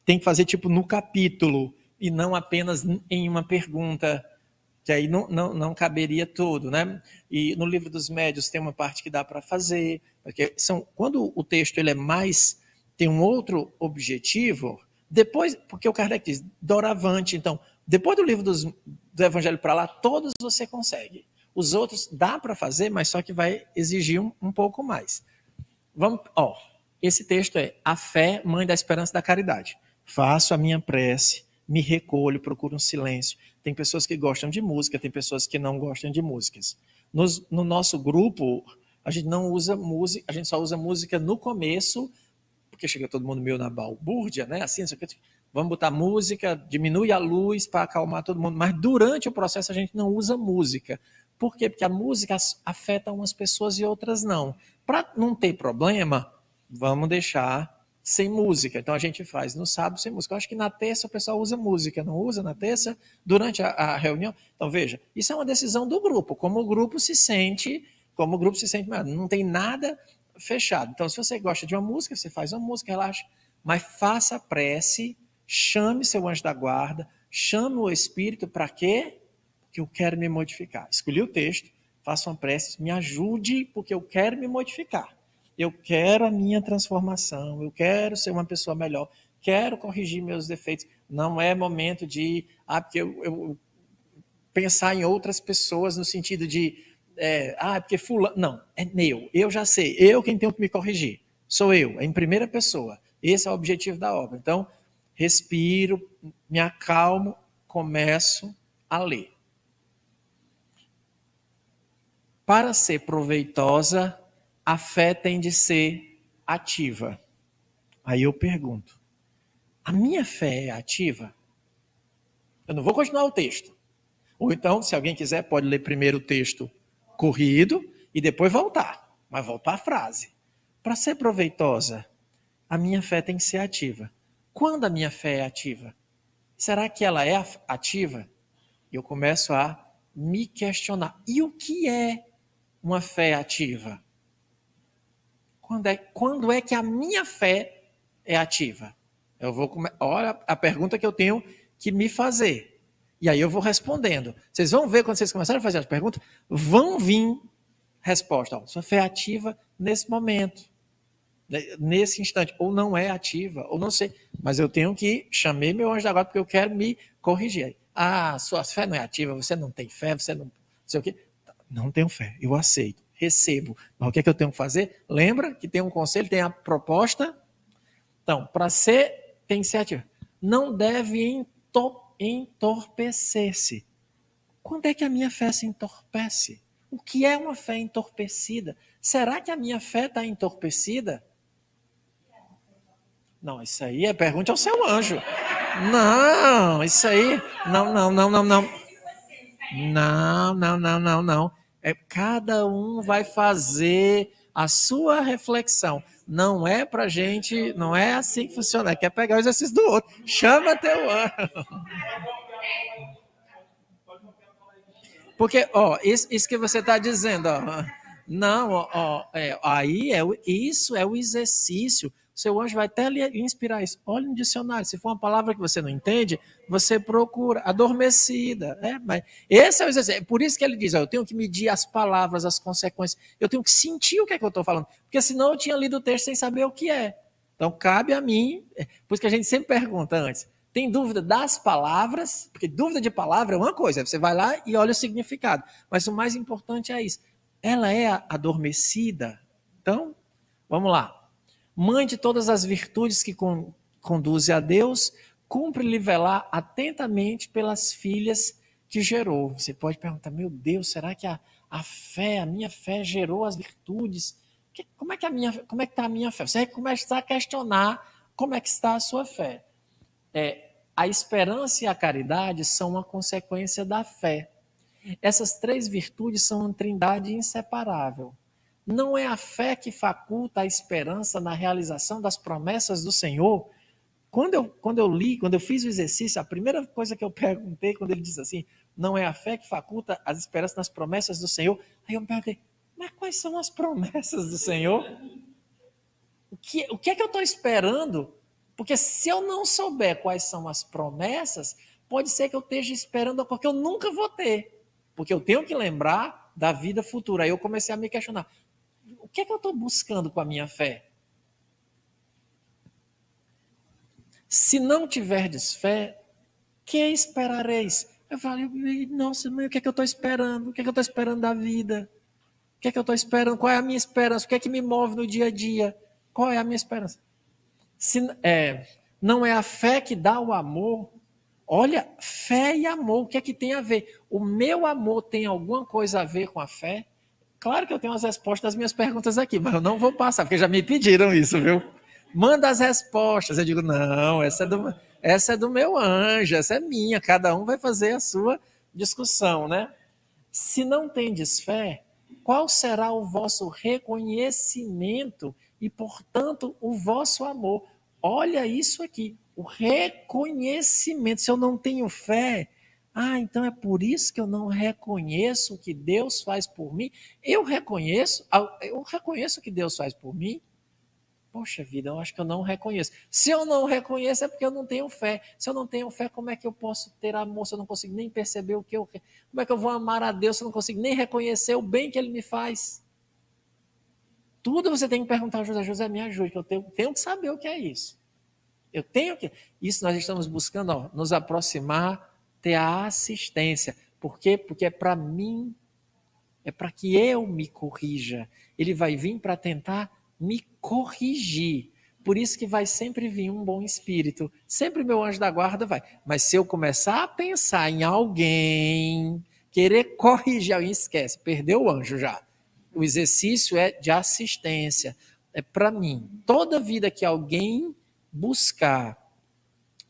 tem que fazer tipo no capítulo, e não apenas em uma pergunta, que aí não caberia tudo, né? E no livro dos médios tem uma parte que dá para fazer, porque quando o texto ele é mais, tem um outro objetivo, depois, porque o Kardec diz, doravante, então, depois do livro do Evangelho para lá, todos você consegue. Os outros dá para fazer, mas só que vai exigir um pouco mais. Esse texto é a fé, mãe da esperança e da caridade. Faço a minha prece, me recolho, procuro um silêncio. Tem pessoas que gostam de música, tem pessoas que não gostam de músicas. No nosso grupo, a gente não usa música, a gente só usa música no começo, porque chega todo mundo meio na balbúrdia, né? Assim, vamos botar música, diminui a luz para acalmar todo mundo, mas durante o processo a gente não usa música. Por quê? Porque a música afeta umas pessoas e outras não. Para não ter problema, vamos deixar sem música. Então a gente faz no sábado sem música. Eu acho que na terça o pessoal usa música, não usa na terça, durante a reunião. Então veja, isso é uma decisão do grupo, como o grupo se sente, não tem nada fechado. Então se você gosta de uma música, você faz uma música, relaxa, mas faça a prece, chame seu anjo da guarda, chame o Espírito, para quê? Porque eu quero me modificar. Escolhi o texto, faça uma prece, me ajude, porque eu quero me modificar. Eu quero a minha transformação, eu quero ser uma pessoa melhor, quero corrigir meus defeitos. Não é momento de porque eu pensar em outras pessoas no sentido de porque fulano. Não, é eu já sei, eu quem tenho que me corrigir. Sou eu, é em primeira pessoa. Esse é o objetivo da obra. Então, respiro, me acalmo, começo a ler. Para ser proveitosa, a fé tem de ser ativa. Aí eu pergunto, a minha fé é ativa? Eu não vou continuar o texto. Ou então, se alguém quiser, pode ler primeiro o texto corrido e depois voltar. Mas voltar à frase. Para ser proveitosa, a minha fé tem que ser ativa. Quando a minha fé é ativa? Será que ela é ativa? Eu começo a me questionar. E o que é uma fé ativa? Quando é que a minha fé é ativa? Olha a pergunta que eu tenho que me fazer. E aí eu vou respondendo. Vocês vão ver, quando vocês começarem a fazer as perguntas, vão vir resposta. Sua fé é ativa nesse momento, nesse instante. Ou não é ativa, ou não sei. Mas eu tenho que chamar meu anjo da guarda porque eu quero me corrigir. Sua fé não é ativa, você não tem fé, você não sei o quê. Não tenho fé, eu aceito. Recebo. Mas o que é que eu tenho que fazer? Lembra que tem um conselho, tem a proposta. Então, para ser, tem que ser ativo. Não deve entorpecer-se. Quando é que a minha fé se entorpece? O que é uma fé entorpecida? Será que a minha fé está entorpecida? Não, isso aí pergunte ao seu anjo. Não, isso aí. Não. Não. Cada um vai fazer a sua reflexão. Não é pra gente, não é assim que funciona. Quer pegar o exercício do outro. Chama teu anjo. Porque, isso que você está dizendo, não, isso é o exercício. O seu anjo vai até lhe inspirar isso. Olha no dicionário, se for uma palavra que você não entende, você procura, adormecida. Mas esse é o exercício. É por isso que ele diz, eu tenho que medir as palavras, as consequências, eu tenho que sentir o que é que eu estou falando, porque senão eu tinha lido o texto sem saber o que é. Então, cabe a mim, por isso que a gente sempre pergunta antes, tem dúvida das palavras? Porque dúvida de palavra é uma coisa, você vai lá e olha o significado, mas o mais importante é isso. Ela é adormecida? Então, vamos lá. Mãe de todas as virtudes que conduzem a Deus, cumpre-lhe velar atentamente pelas filhas que gerou. Você pode perguntar, meu Deus, será que a minha fé gerou as virtudes? Como é que está a minha fé? Você começa a questionar como é que está a sua fé. A esperança e a caridade são uma consequência da fé. Essas três virtudes são uma trindade inseparável. Não é a fé que faculta a esperança na realização das promessas do Senhor? quando eu fiz o exercício, a primeira coisa que eu perguntei, quando ele diz assim, não é a fé que faculta as esperanças nas promessas do Senhor, aí eu me perguntei, mas quais são as promessas do Senhor? O que é que eu estou esperando? Porque se eu não souber quais são as promessas, pode ser que eu esteja esperando algo que eu nunca vou ter. Porque eu tenho que lembrar da vida futura. Aí eu comecei a me questionar. O que é que eu estou buscando com a minha fé? Se não tiverdes fé, que esperareis? Eu falei, nossa, mãe, o que é que eu estou esperando? O que é que eu estou esperando da vida? O que é que eu estou esperando? Qual é a minha esperança? O que é que me move no dia a dia? Qual é a minha esperança? Se, não é a fé que dá o amor. Olha, fé e amor, o que é que tem a ver? O meu amor tem alguma coisa a ver com a fé? Claro que eu tenho as respostas das minhas perguntas aqui, mas eu não vou passar, porque já me pediram isso, viu? Manda as respostas. Eu digo, não, essa é do meu anjo, essa é minha, cada um vai fazer a sua discussão, né? Se não tendes fé, qual será o vosso reconhecimento e, portanto, o vosso amor? Olha isso aqui, o reconhecimento. Se eu não tenho fé, então é por isso que eu não reconheço o que Deus faz por mim. Eu reconheço o que Deus faz por mim. Poxa vida, eu acho que eu não reconheço. Se eu não reconheço, é porque eu não tenho fé. Se eu não tenho fé, como é que eu posso ter amor se eu não consigo nem perceber o que eu quero? Como é que eu vou amar a Deus se eu não consigo nem reconhecer o bem que Ele me faz? Tudo você tem que perguntar ao José. José, me ajude, que eu tenho que saber o que é isso. Eu tenho que... Isso nós estamos buscando, nos aproximar, ter a assistência. Por quê? Porque é para mim, é para que eu me corrija. Ele vai vir para tentar me corrigir. Por isso que vai sempre vir um bom espírito. Sempre meu anjo da guarda vai. Mas se eu começar a pensar em alguém, querer corrigir alguém, esquece, perdeu o anjo já. O exercício é de assistência. É para mim. Toda vida que alguém buscar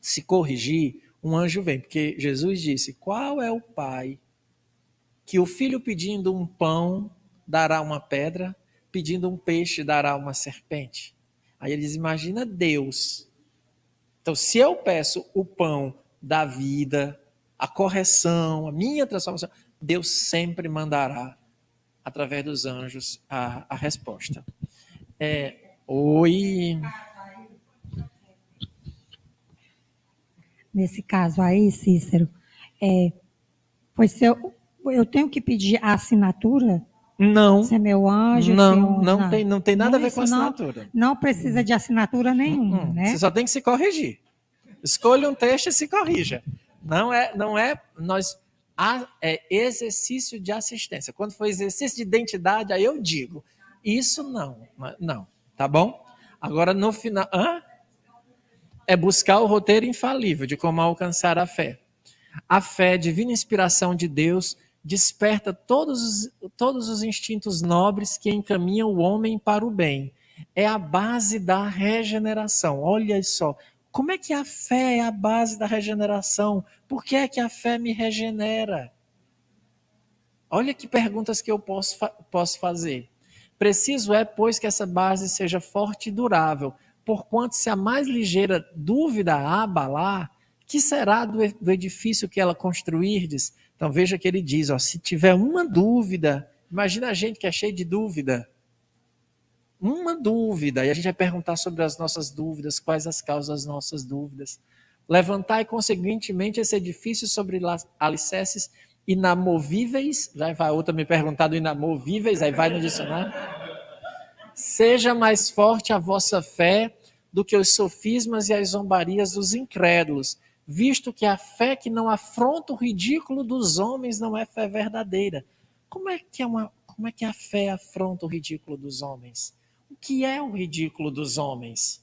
se corrigir, um anjo vem. Porque Jesus disse, qual é o pai que o filho pedindo um pão dará uma pedra, pedindo um peixe dará uma serpente? Aí ele diz, imagina Deus. Então, se eu peço o pão da vida, a correção, a minha transformação, Deus sempre mandará, através dos anjos, a resposta. Oi. Nesse caso aí, Cícero, eu tenho que pedir a assinatura? Não. Se é meu anjo? Não tem nada a ver com assinatura. Não precisa de assinatura nenhuma, né? Você só tem que se corrigir. Escolha um texto e se corrija. É exercício de assistência. Quando for exercício de identidade, aí eu digo, isso não, tá bom? Agora no final, é buscar o roteiro infalível de como alcançar a fé. A fé, divina inspiração de Deus, desperta todos os instintos nobres que encaminham o homem para o bem. É a base da regeneração. Olha só, como é que a fé é a base da regeneração? Por que é que a fé me regenera? Olha que perguntas que eu posso fazer. Preciso é, pois, que essa base seja forte e durável, porquanto se a mais ligeira dúvida a abalar, que será do edifício que ela construirdes? Então veja que ele diz, se tiver uma dúvida, imagina a gente que é cheio de dúvida. Uma dúvida, e a gente vai perguntar sobre as nossas dúvidas, quais as causas das nossas dúvidas. Levantai, consequentemente, esse edifício sobre alicerces inamovíveis, já vai outra me perguntar do inamovíveis, aí vai no dicionário. Seja mais forte a vossa fé do que os sofismas e as zombarias dos incrédulos, visto que a fé que não afronta o ridículo dos homens não é fé verdadeira. Como é que a fé afronta o ridículo dos homens? O que é o ridículo dos homens?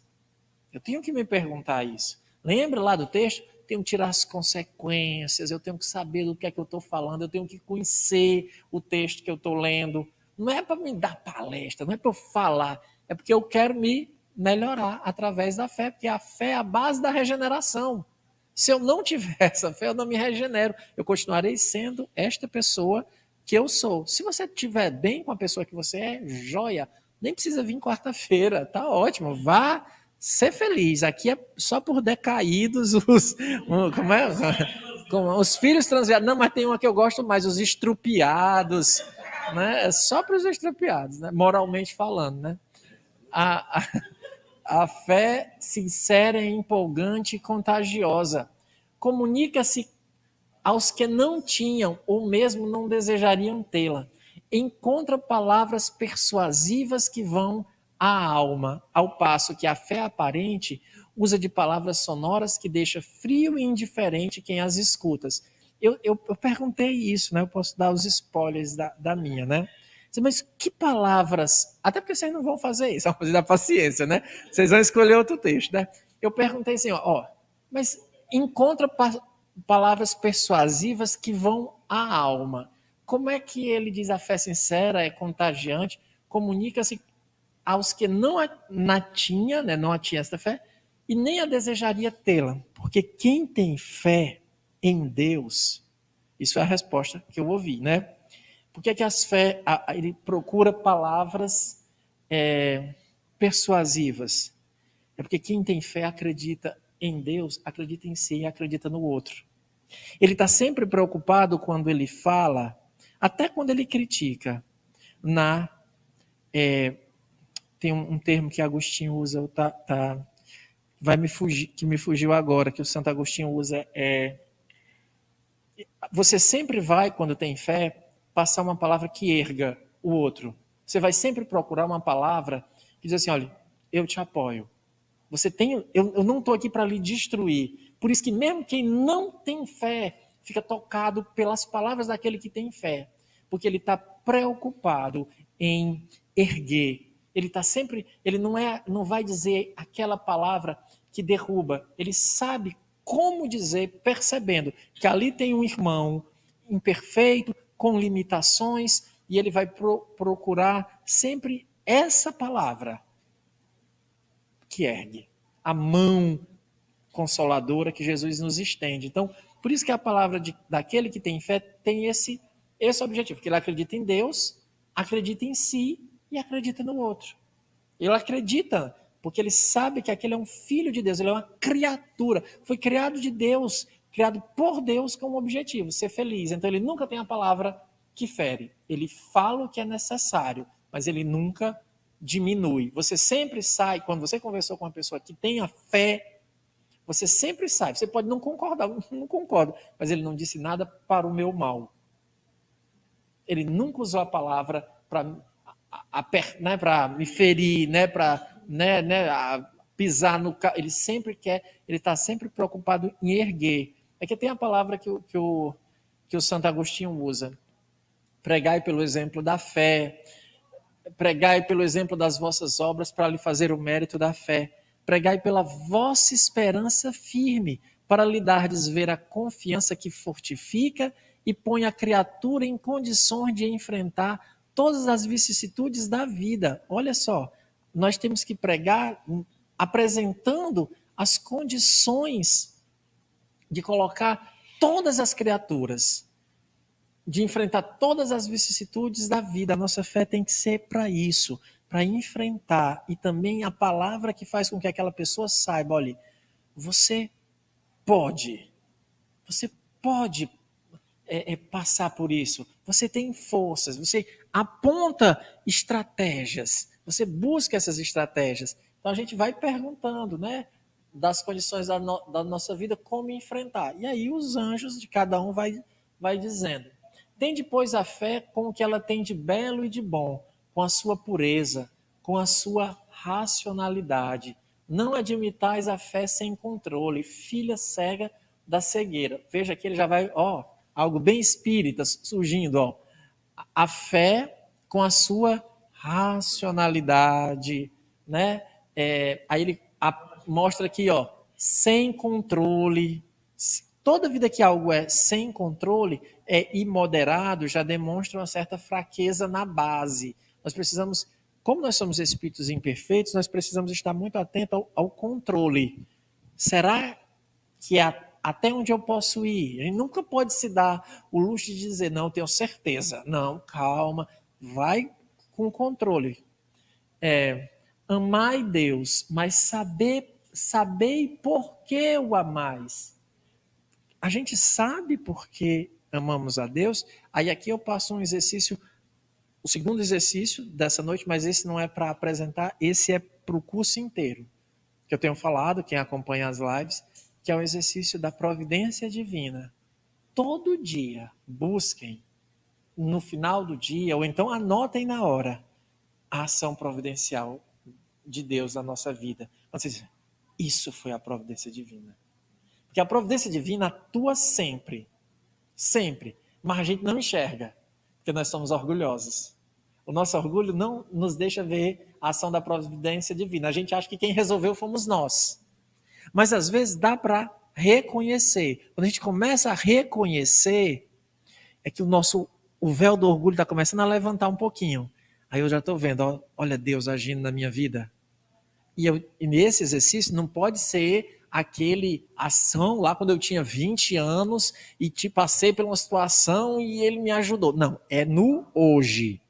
Eu tenho que me perguntar isso. Lembra lá do texto? Tenho que tirar as consequências, eu tenho que saber do que é que eu estou falando, eu tenho que conhecer o texto que eu estou lendo. Não é para me dar palestra, não é para eu falar, é porque eu quero me melhorar através da fé, porque a fé é a base da regeneração. Se eu não tiver essa fé, eu não me regenero. Eu continuarei sendo esta pessoa que eu sou. Se você estiver bem com a pessoa que você é, joia. Nem precisa vir quarta-feira, tá ótimo. Vá ser feliz. Aqui é só por decaídos como é? Como os filhos transviados. Não, mas tem uma que eu gosto mais, os estrupiados, né? É só para os estrupiados, né? Moralmente falando, né? A, a, a fé sincera é empolgante e contagiosa. Comunica-se aos que não tinham ou mesmo não desejariam tê-la. Encontra palavras persuasivas que vão à alma, ao passo que a fé aparente usa de palavras sonoras que deixa frio e indiferente quem as escuta. Eu perguntei isso, né? Eu posso dar os spoilers da minha, né? Mas que palavras? Até porque vocês não vão fazer isso, é uma coisa da paciência, né? Vocês vão escolher outro texto, né? Eu perguntei assim, ó, mas encontra palavras persuasivas que vão à alma. Como é que ele diz a fé sincera é contagiante? Comunica-se aos que não a tinha, né, não a tinha esta fé, e nem a desejaria tê-la. Porque quem tem fé em Deus, isso é a resposta que eu ouvi, né? Por que as fé, ele procura palavras persuasivas? É porque quem tem fé acredita em Deus, acredita em si e acredita no outro. Ele está sempre preocupado quando ele fala, até quando ele critica. Tem um termo que Agostinho usa, vai me fugir, que me fugiu agora, que o Santo Agostinho usa, você sempre vai, quando tem fé, passar uma palavra que erga o outro. Você vai sempre procurar uma palavra que diz assim, olha, eu te apoio. Eu não estou aqui para lhe destruir. Por isso que mesmo quem não tem fé fica tocado pelas palavras daquele que tem fé. Porque ele está preocupado em erguer. Ele está sempre, ele não vai dizer aquela palavra que derruba. Ele sabe como dizer, percebendo que ali tem um irmão imperfeito, com limitações, e ele vai procurar sempre essa palavra que ergue, a mão consoladora que Jesus nos estende. Então, por isso que a palavra daquele que tem fé tem esse objetivo, que ele acredita em Deus, acredita em si e acredita no outro. Ele acredita, porque ele sabe que aquele é um filho de Deus, ele é uma criatura, foi criado de Deus, criado por Deus com um objetivo, ser feliz. Então ele nunca tem a palavra que fere. Ele fala o que é necessário, mas ele nunca diminui. Você sempre sai, quando você conversou com uma pessoa que tem a fé, você sempre sai. Você pode não concordar, não concordo, mas ele não disse nada para o meu mal. Ele nunca usou a palavra para me ferir, para pisar no carro. Ele sempre ele está sempre preocupado em erguer. É que tem a palavra que o Santo Agostinho usa. Pregai pelo exemplo da fé, pregai pelo exemplo das vossas obras para lhe fazer o mérito da fé. Pregai pela vossa esperança firme, para lhe dardes ver a confiança que fortifica e põe a criatura em condições de enfrentar todas as vicissitudes da vida. Olha só, nós temos que pregar apresentando as condições de colocar todas as criaturas, de enfrentar todas as vicissitudes da vida. A nossa fé tem que ser para isso, para enfrentar. E também a palavra que faz com que aquela pessoa saiba, olha, você pode passar por isso. Você tem forças, você aponta estratégias, você busca essas estratégias. Então a gente vai perguntando, né, das condições da nossa vida, como enfrentar. E aí os anjos de cada um vai dizendo. Tem depois a fé com o que ela tem de belo e de bom, com a sua pureza, com a sua racionalidade. Não admitais a fé sem controle, filha cega da cegueira. Veja que ele já vai, algo bem espírita surgindo, a fé com a sua racionalidade, né? Aí ele mostra aqui, sem controle. Toda vida que algo é sem controle, é imoderado, já demonstra uma certa fraqueza na base. Nós precisamos, como nós somos espíritos imperfeitos, nós precisamos estar muito atentos ao controle. Será que até onde eu posso ir? A gente nunca pode se dar o luxo de dizer, não, tenho certeza. Não, calma, vai com controle. Amai Deus, mas sabei por que o amais. A gente sabe por que amamos a Deus. Aí aqui eu passo um exercício, o segundo exercício dessa noite, mas esse não é para apresentar, esse é para o curso inteiro, que eu tenho falado, quem acompanha as lives, que é o exercício da providência divina. Todo dia, busquem, no final do dia, ou então anotem na hora, a ação providencial de Deus na nossa vida. Vocês, isso foi a providência divina. Porque a providência divina atua sempre, sempre, mas a gente não enxerga, porque nós somos orgulhosos. O nosso orgulho não nos deixa ver a ação da providência divina. A gente acha que quem resolveu fomos nós. Mas às vezes dá para reconhecer. Quando a gente começa a reconhecer, é que o véu do orgulho está começando a levantar um pouquinho. Aí eu já estou vendo, olha Deus agindo na minha vida. E nesse exercício não pode ser aquele ação lá quando eu tinha 20 anos e passei por uma situação e ele me ajudou. Não, é no hoje.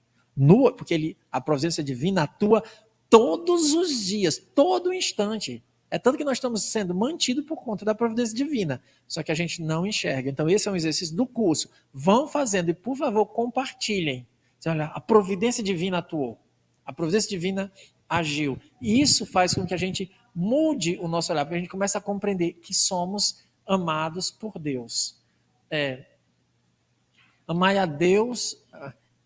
Porque a providência divina atua todos os dias, todo instante. É tanto que nós estamos sendo mantidos por conta da providência divina. Só que a gente não enxerga. Então esse é um exercício do curso. Vão fazendo e, por favor, compartilhem. Olha, a providência divina atuou. A providência divina agiu. E isso faz com que a gente mude o nosso olhar, porque a gente começa a compreender que somos amados por Deus. Amai a Deus,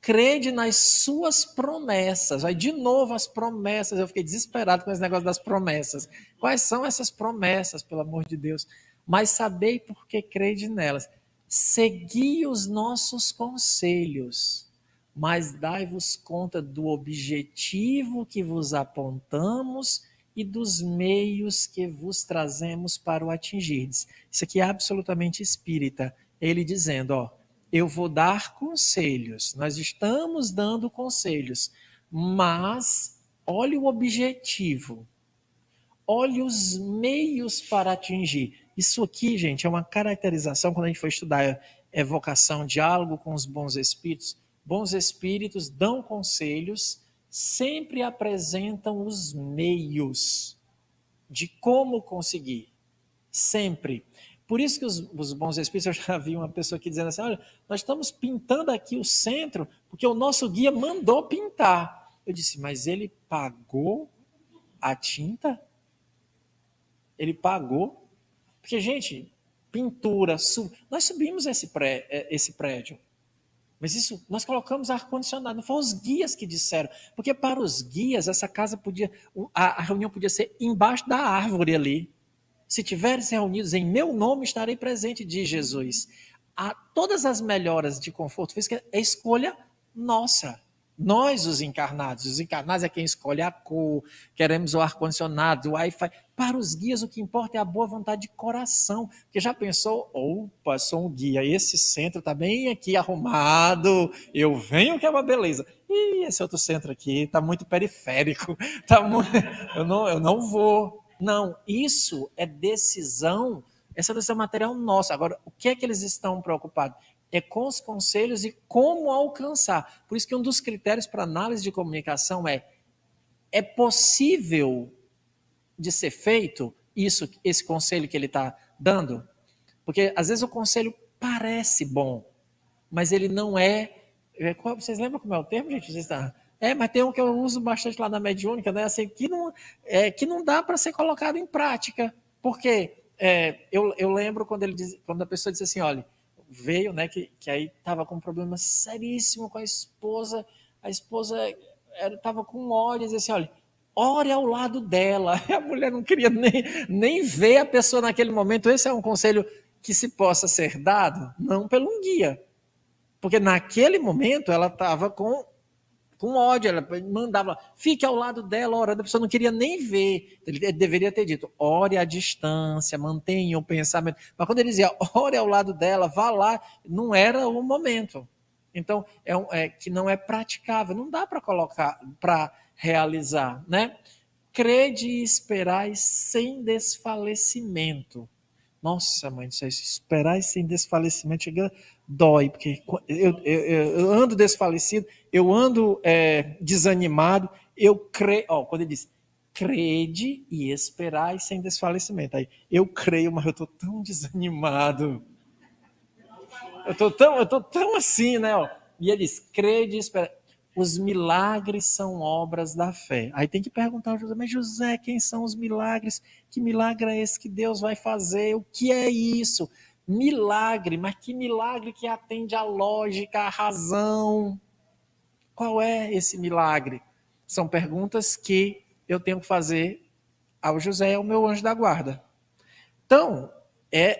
crede nas suas promessas. Aí, de novo, as promessas. Eu fiquei desesperado com esse negócio das promessas. Quais são essas promessas, pelo amor de Deus? Mas sabei porque crede nelas. Segui os nossos conselhos, mas dai-vos conta do objetivo que vos apontamos e dos meios que vos trazemos para o atingirdes. Isso aqui é absolutamente espírita. Ele dizendo, eu vou dar conselhos, nós estamos dando conselhos, mas olhe o objetivo, olhe os meios para atingir. Isso aqui, gente, é uma caracterização, quando a gente for estudar evocação, diálogo com os bons espíritos. Bons espíritos dão conselhos, sempre apresentam os meios de como conseguir. Sempre. Por isso que os bons espíritos, eu já vi uma pessoa aqui dizendo assim, olha, nós estamos pintando aqui o centro porque o nosso guia mandou pintar. Eu disse, mas ele pagou a tinta? Ele pagou? Porque, gente, pintura, nós subimos esse prédio. Mas isso, nós colocamos ar-condicionado, não foram os guias que disseram. Porque para os guias, essa casa a reunião podia ser embaixo da árvore ali. Se tiveres reunidos em meu nome, estarei presente, diz Jesus. Todas as melhoras de conforto físico é escolha nossa. Nós, os encarnados é quem escolhe a cor, queremos o ar-condicionado, o Wi-Fi. Para os guias, o que importa é a boa vontade de coração. Porque já pensou, opa, sou um guia, esse centro está bem aqui arrumado, eu venho que é uma beleza. E esse outro centro aqui está muito periférico, eu não vou. Não, isso é decisão, essa decisão material nossa. Agora, o que é que eles estão preocupados? É com os conselhos e como alcançar. Por isso que um dos critérios para análise de comunicação é possível de ser feito esse conselho que ele está dando? Porque às vezes o conselho parece bom, mas ele não é. Vocês lembram como é o termo, gente? Mas tem um que eu uso bastante lá na mediúnica, né? Assim, que não dá para ser colocado em prática. Porque eu lembro quando a pessoa disse assim, olha, veio, né, que aí estava com um problema seríssimo com a esposa estava com ódio, e disse assim, olha, ore ao lado dela. A mulher não queria nem ver a pessoa naquele momento. Esse é um conselho que se possa ser dado, não pelo um guia. Porque naquele momento ela estava com ódio, ela mandava, fique ao lado dela orando, a pessoa não queria nem ver. Ele deveria ter dito, ore à distância, mantenha o pensamento. Mas quando ele dizia, ore ao lado dela, vá lá, não era o momento. Então, que não é praticável, não dá para colocar, para realizar, né? Crede e esperai sem desfalecimento. Nossa, mãe, esperar sem desfalecimento dói, porque eu ando desfalecido, eu ando desanimado, eu creio. Quando ele diz, crede e esperai sem desfalecimento. Aí, eu creio, mas eu estou tão desanimado. Eu tô tão assim, né? Ó. E ele diz, crede e esperai. Os milagres são obras da fé. Aí tem que perguntar ao José, mas José, quem são os milagres? Que milagre é esse que Deus vai fazer? O que é isso? Milagre, mas que milagre que atende à lógica, à razão? Qual é esse milagre? São perguntas que eu tenho que fazer ao José, ao meu anjo da guarda. Então,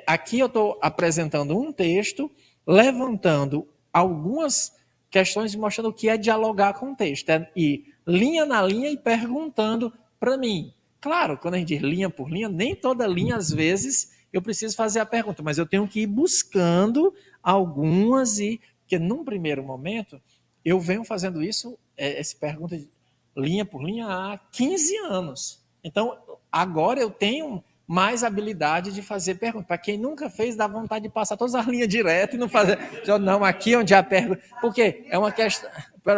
aqui eu estou apresentando um texto, levantando algumas questões e mostrando o que é dialogar com o texto. É ir linha na linha e perguntando para mim. Claro, quando a gente diz linha por linha, nem toda linha, às vezes, eu preciso fazer a pergunta, mas eu tenho que ir buscando algumas porque num primeiro momento, eu venho fazendo isso, essa pergunta de linha por linha, há 15 anos. Então, agora eu tenho mais habilidade de fazer perguntas. Para quem nunca fez, dá vontade de passar todas as linhas direto e não fazer. Não, aqui onde a pergunta. Porque é uma questão.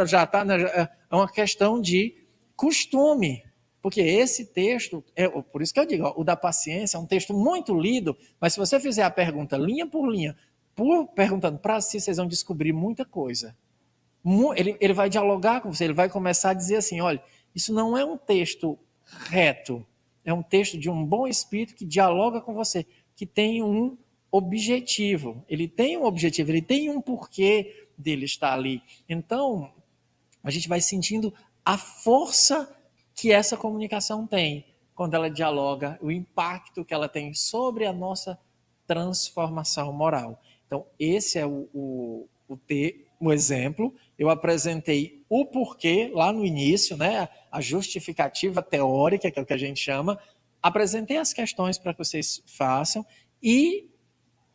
Já tá, é uma questão de costume. Porque esse texto, por isso que eu digo, ó, o da paciência é um texto muito lido, mas se você fizer a pergunta linha por linha, perguntando para si, vocês vão descobrir muita coisa. Ele vai dialogar com você, ele vai começar a dizer assim, olha, isso não é um texto reto, é um texto de um bom espírito que dialoga com você, que tem um objetivo, ele tem um porquê dele estar ali. Então, a gente vai sentindo a força que essa comunicação tem quando ela dialoga, o impacto que ela tem sobre a nossa transformação moral. Então, esse é o exemplo. Eu apresentei o porquê lá no início, né? A justificativa teórica, que é o que a gente chama. Apresentei as questões para que vocês façam e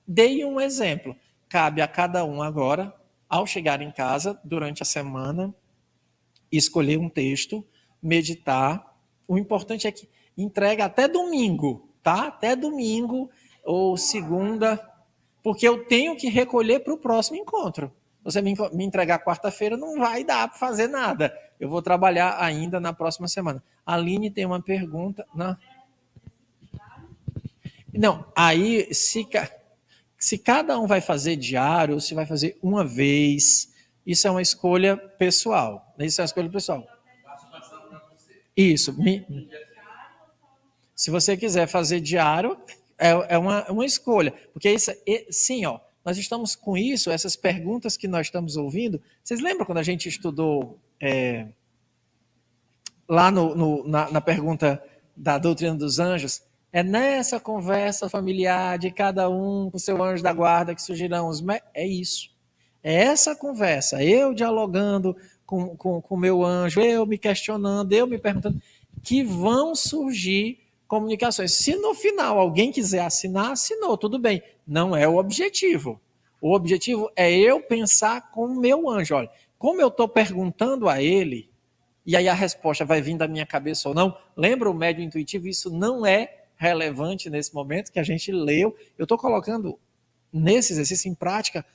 dei um exemplo. Cabe a cada um agora, ao chegar em casa, durante a semana, escolher um texto, meditar. O importante é que entrega até domingo, tá? Até domingo ou segunda, porque eu tenho que recolher para o próximo encontro. Você me entregar quarta-feira, não vai dar para fazer nada. Eu vou trabalhar ainda na próxima semana. A Aline tem uma pergunta. Não, aí se cada um vai fazer diário, ou se vai fazer uma vez, isso é uma escolha pessoal. Isso é uma escolha pessoal. Isso. Se você quiser fazer diário, é uma escolha. Porque isso, sim, ó, nós estamos com isso, essas perguntas que nós estamos ouvindo. Vocês lembram quando a gente estudou lá na pergunta da doutrina dos anjos? É nessa conversa familiar de cada um com o seu anjo da guarda que surgirão os... É isso. É essa conversa, eu dialogando com o meu anjo, eu me questionando, eu me perguntando, que vão surgir comunicações. Se no final alguém quiser assinar, assinou, tudo bem. Não é o objetivo. O objetivo é eu pensar com o meu anjo. Olha, como eu estou perguntando a ele, e aí a resposta vai vir da minha cabeça ou não, lembra o médium intuitivo? Isso não é relevante nesse momento que a gente leu. Eu estou colocando nesse exercício em prática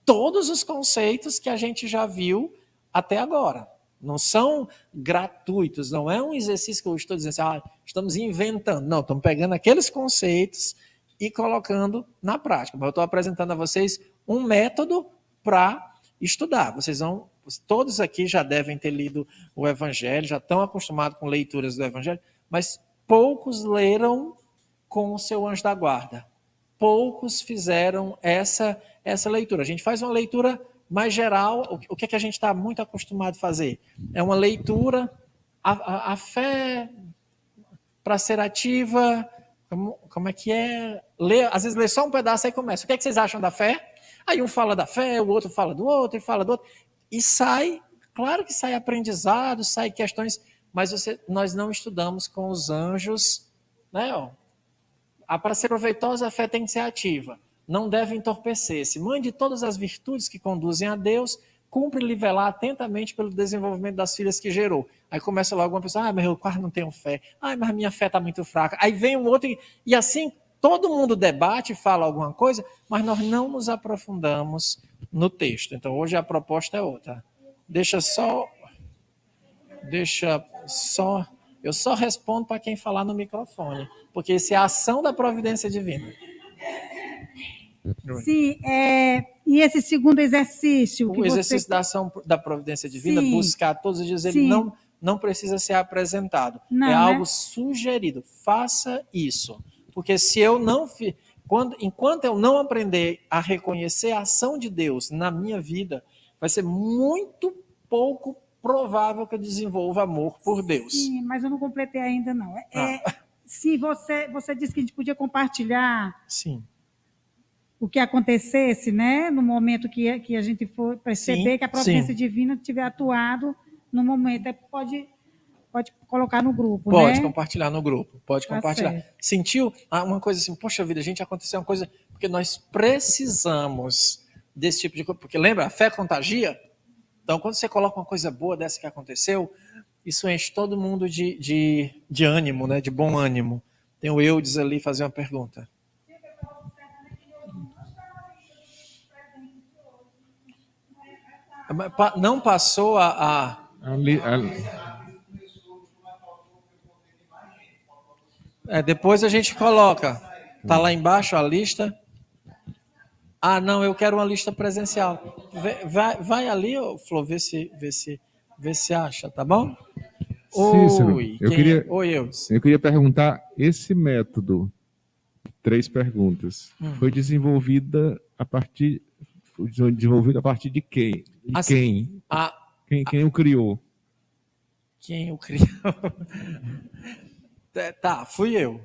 todos os conceitos que a gente já viu até agora. Não são gratuitos, não é um exercício que eu estou dizendo assim, estamos inventando. Não, estamos pegando aqueles conceitos e colocando na prática. Mas eu estou apresentando a vocês um método para estudar. Todos aqui já devem ter lido o Evangelho, já estão acostumados com leituras do Evangelho, mas poucos leram com o seu anjo da guarda. Poucos fizeram essa leitura. A gente faz uma leitura mais geral. O que é que a gente está muito acostumado a fazer? É uma leitura, a fé para ser ativa, como é que é? Às vezes lê só um pedaço e começa. O que é que vocês acham da fé? Aí um fala da fé, o outro fala do outro, e fala do outro. E sai, claro que sai aprendizado, sai questões, mas nós não estudamos com os anjos, né? Para ser proveitosa, a fé tem que ser ativa. Não deve entorpecer-se. Mãe de todas as virtudes que conduzem a Deus, cumpre nivelar atentamente pelo desenvolvimento das filhas que gerou. Aí começa logo uma pessoa, mas eu quase não tenho fé. Mas a minha fé está muito fraca. Aí vem um outro, e assim todo mundo debate, fala alguma coisa, mas nós não nos aprofundamos no texto. Então hoje a proposta é outra. Deixa só Eu só respondo para quem falar no microfone, porque isso é a ação da providência divina. Sim, e esse segundo exercício? O exercício da ação da providência divina, Sim, buscar todos os dias, ele sim. não precisa ser apresentado. Não, é algo né? sugerido. Faça isso. Porque se eu não... Enquanto eu não aprender a reconhecer a ação de Deus na minha vida, vai ser muito pouco provável que eu desenvolva amor por Deus. Sim, mas eu não completei ainda, não. Se você disse que a gente podia compartilhar Sim. o que acontecesse, né, no momento que a gente for perceber Sim, que a providência sim. divina tiver atuado no momento. Pode colocar no grupo, Pode né? compartilhar no grupo, pode Tá compartilhar. certo. Sentiu uma coisa assim, poxa vida, gente, aconteceu uma coisa, porque nós precisamos desse tipo de coisa, porque lembra, a fé contagia? Então, quando você coloca uma coisa boa dessa que aconteceu, isso enche todo mundo de ânimo, né, de bom ânimo. Tem o Eudes ali fazer uma pergunta. Não passou depois a gente coloca. Tá lá embaixo a lista. Ah, não, eu quero uma lista presencial. Vai ali, Flor, vê se acha, tá bom? Cícero, Oi, Oi, Eudes. eu queria perguntar, esse método, 3 perguntas, foi desenvolvido a partir de quem? Quem o criou? Quem o criou? Tá, fui eu.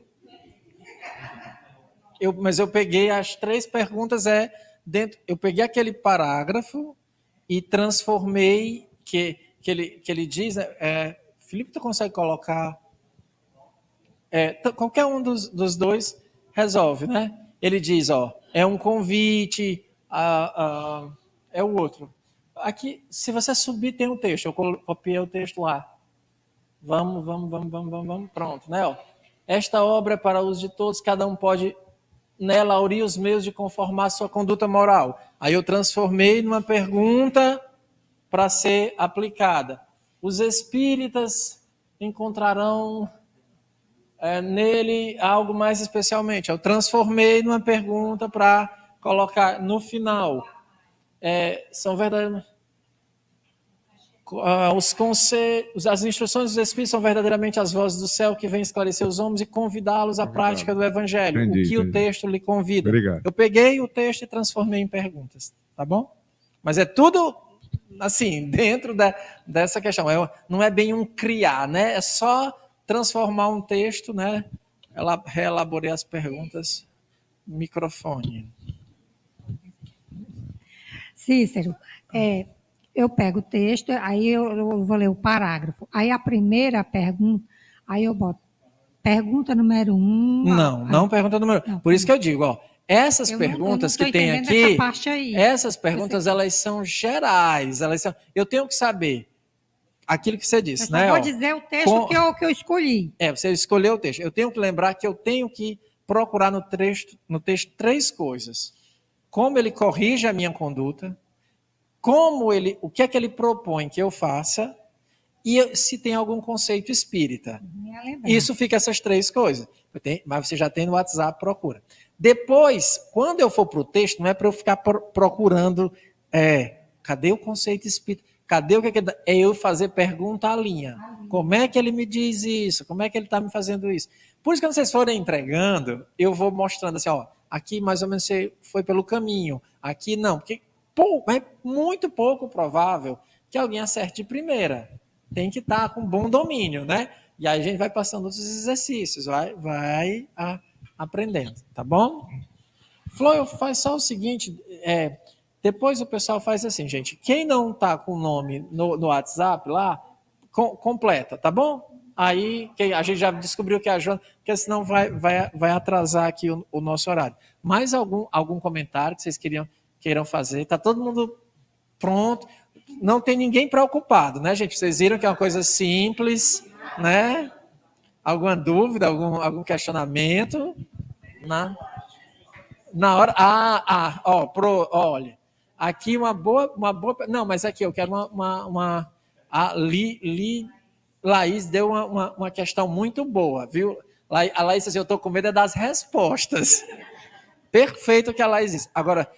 Mas eu peguei as 3 perguntas eu peguei aquele parágrafo e transformei que ele diz, Felipe, tu consegue colocar qualquer um dos dois resolve, né? Ele diz, é um convite, é o outro. Aqui, se você subir, tem um texto. Eu copiei o texto lá. Vamos, pronto, né? Esta obra é para uso de todos, cada um pode nela aurir os meios de conformar sua conduta moral. Aí eu transformei numa pergunta para ser aplicada. Os espíritas encontrarão nele algo mais especialmente. Eu transformei numa pergunta para colocar no final. São verdadeiros. As instruções dos Espíritos são verdadeiramente as vozes do céu que vêm esclarecer os homens e convidá-los à prática do Evangelho. Entendi. O texto lhe convida. Obrigado. Eu peguei o texto e transformei em perguntas, tá bom? Mas é tudo assim, dentro dessa questão. Não é bem um criar, né? É só transformar um texto, né? Reelaborei as perguntas. Microfone. Cícero, eu pego o texto, aí eu vou ler o parágrafo. Aí a primeira pergunta, aí eu boto pergunta número 1. Não pergunta número 1. Não, Por isso que eu digo, essas perguntas que tem aqui, essas perguntas elas são gerais, eu tenho que saber aquilo que você disse, eu né? Vou dizer o texto que eu escolhi. Você escolheu o texto. Eu tenho que lembrar que eu tenho que procurar no texto 3 coisas. Como ele corrige a minha conduta, o que é que ele propõe que eu faça e se tem algum conceito espírita. Isso fica essas 3 coisas. Mas você já tem no WhatsApp, procura. Depois, quando eu for para o texto, não é para eu ficar procurando, cadê o conceito espírita? Cadê o que é eu fazer pergunta à linha? Como é que ele me diz isso? Como é que ele está me fazendo isso? Por isso que quando vocês forem entregando, eu vou mostrando assim, aqui mais ou menos você foi pelo caminho, aqui não, porque é muito pouco provável que alguém acerte de primeira. Tem que estar com bom domínio, né? E aí a gente vai passando outros exercícios, vai aprendendo, tá bom? Flor, faz só o seguinte, depois o pessoal faz assim, gente, quem não está com o nome no WhatsApp lá, completa, tá bom? Aí a gente já descobriu que a Joana, porque senão vai atrasar aqui o nosso horário. Mais algum comentário que vocês queiram fazer? Tá todo mundo pronto? Não tem ninguém preocupado, né, gente? Vocês viram que é uma coisa simples, né? Alguma dúvida, algum questionamento? Na hora... olha, aqui uma boa... Não, mas aqui eu quero Laís deu uma questão muito boa, viu? A Laís disse assim, eu estou com medo das respostas. Perfeito o que a Laís disse. Agora,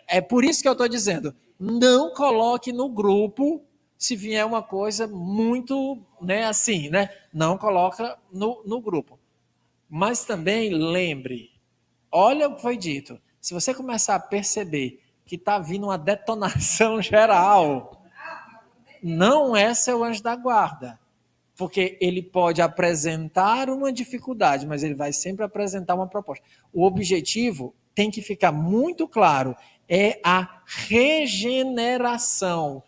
é por isso que eu estou dizendo, não coloque no grupo se vier uma coisa muito, né, assim, né? Não coloca no grupo. Mas também lembre, olha o que foi dito. Se você começar a perceber que está vindo uma detonação geral, não é seu anjo da guarda. Porque ele pode apresentar uma dificuldade, mas ele vai sempre apresentar uma proposta. O objetivo tem que ficar muito claro, é a regeneração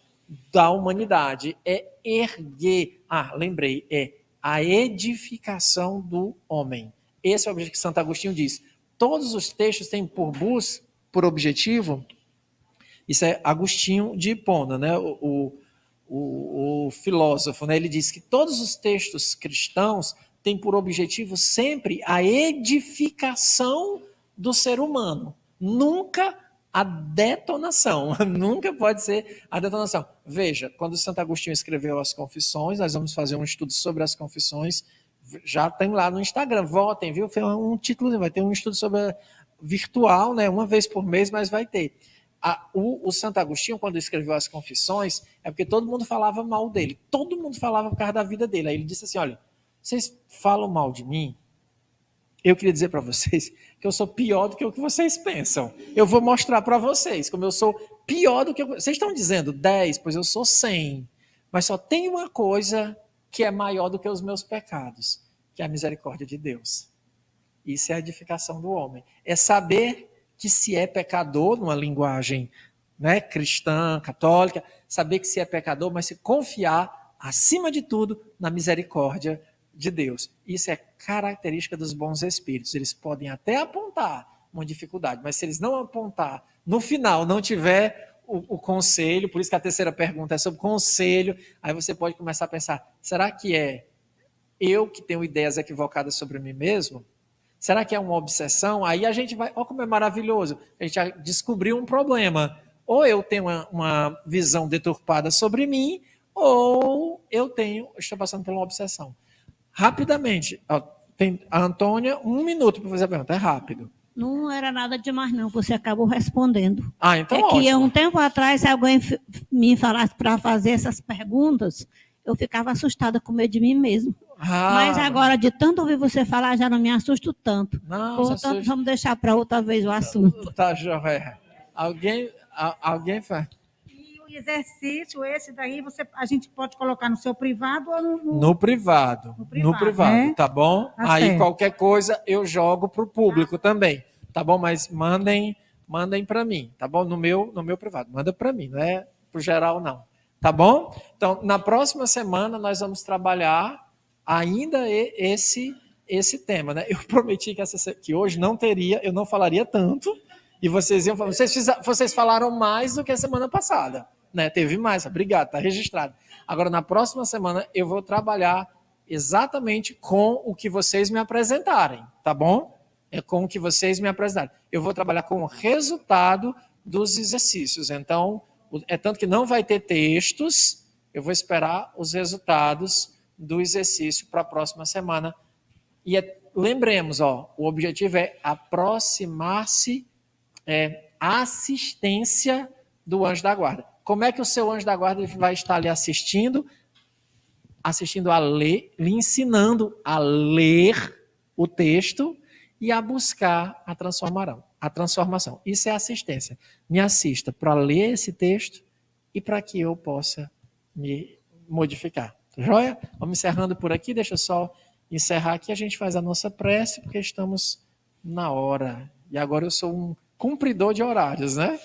da humanidade, é erguer, lembrei, é a edificação do homem. Esse é o objetivo que Santo Agostinho diz. Todos os textos têm por objetivo, isso é Agostinho de Hipona, né? O filósofo, né? Ele diz que todos os textos cristãos têm por objetivo sempre a edificação do ser humano, nunca a detonação, nunca pode ser a detonação. Veja, quando Santo Agostinho escreveu as Confissões, nós vamos fazer um estudo sobre as Confissões, já tem lá no Instagram, votem, viu? Foi um título, vai ter um estudo sobre virtual, né? Uma vez por mês, mas vai ter. O Santo Agostinho, quando escreveu as Confissões, é porque todo mundo falava mal dele. Todo mundo falava por causa da vida dele. Aí ele disse assim, olha, vocês falam mal de mim, eu queria dizer para vocês que eu sou pior do que o que vocês pensam. Eu vou mostrar para vocês como eu sou pior do que... Vocês estão dizendo 10, pois eu sou 100. Mas só tem uma coisa que é maior do que os meus pecados, que é a misericórdia de Deus. Isso é a edificação do homem. É saber que se é pecador, numa linguagem, né, cristã, católica, saber que se é pecador, mas se confiar, acima de tudo, na misericórdia de Deus. Isso é característica dos bons espíritos. Eles podem até apontar uma dificuldade, mas se eles não apontar, no final não tiver o conselho, por isso que a terceira pergunta é sobre conselho, aí você pode começar a pensar, será que é eu que tenho ideias equivocadas sobre mim mesmo? Será que é uma obsessão? Aí a gente vai, olha como é maravilhoso, a gente já descobriu um problema. Ou eu tenho uma visão deturpada sobre mim, ou estou passando por uma obsessão. Rapidamente, tem a Antônia, 1 minuto para fazer a pergunta, é rápido. Não era nada demais, não, você acabou respondendo. Então ótimo. Que um tempo atrás, se alguém me falasse para fazer essas perguntas, eu ficava assustada com medo de mim mesmo. Mas agora, de tanto ouvir você falar, já não me assusto tanto. Portanto, vamos deixar para outra vez o assunto. Tá, joia. Alguém faz? E o exercício, esse daí, a gente pode colocar no seu privado ou no privado? No privado, tá bom? Tá aí certo. Qualquer coisa eu jogo para o público também, tá bom? Mas mandem para mim, tá bom? No meu privado, manda para mim, não é para o geral não, tá bom? Então, na próxima semana nós vamos trabalhar ainda esse tema, né? Eu prometi que hoje não teria, eu não falaria tanto, e vocês iam falar, vocês falaram mais do que a semana passada, né? Teve mais, obrigado, tá registrado. Agora, na próxima semana, eu vou trabalhar exatamente com o que vocês me apresentarem, tá bom? É com o que vocês me apresentarem. Eu vou trabalhar com o resultado dos exercícios. Então, é tanto que não vai ter textos, eu vou esperar os resultados do exercício para a próxima semana. E lembremos, o objetivo é aproximar-se, assistência do anjo da guarda. Como é que o seu anjo da guarda vai estar lhe assistindo a ler, lhe ensinando a ler o texto e a buscar a transformação. Isso é assistência. Me assista para ler esse texto e para que eu possa me modificar. Joia? Vamos encerrando por aqui. Deixa eu só encerrar aqui. A gente faz a nossa prece porque estamos na hora. E agora eu sou um cumpridor de horários, né?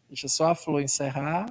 Deixa só a Flor encerrar.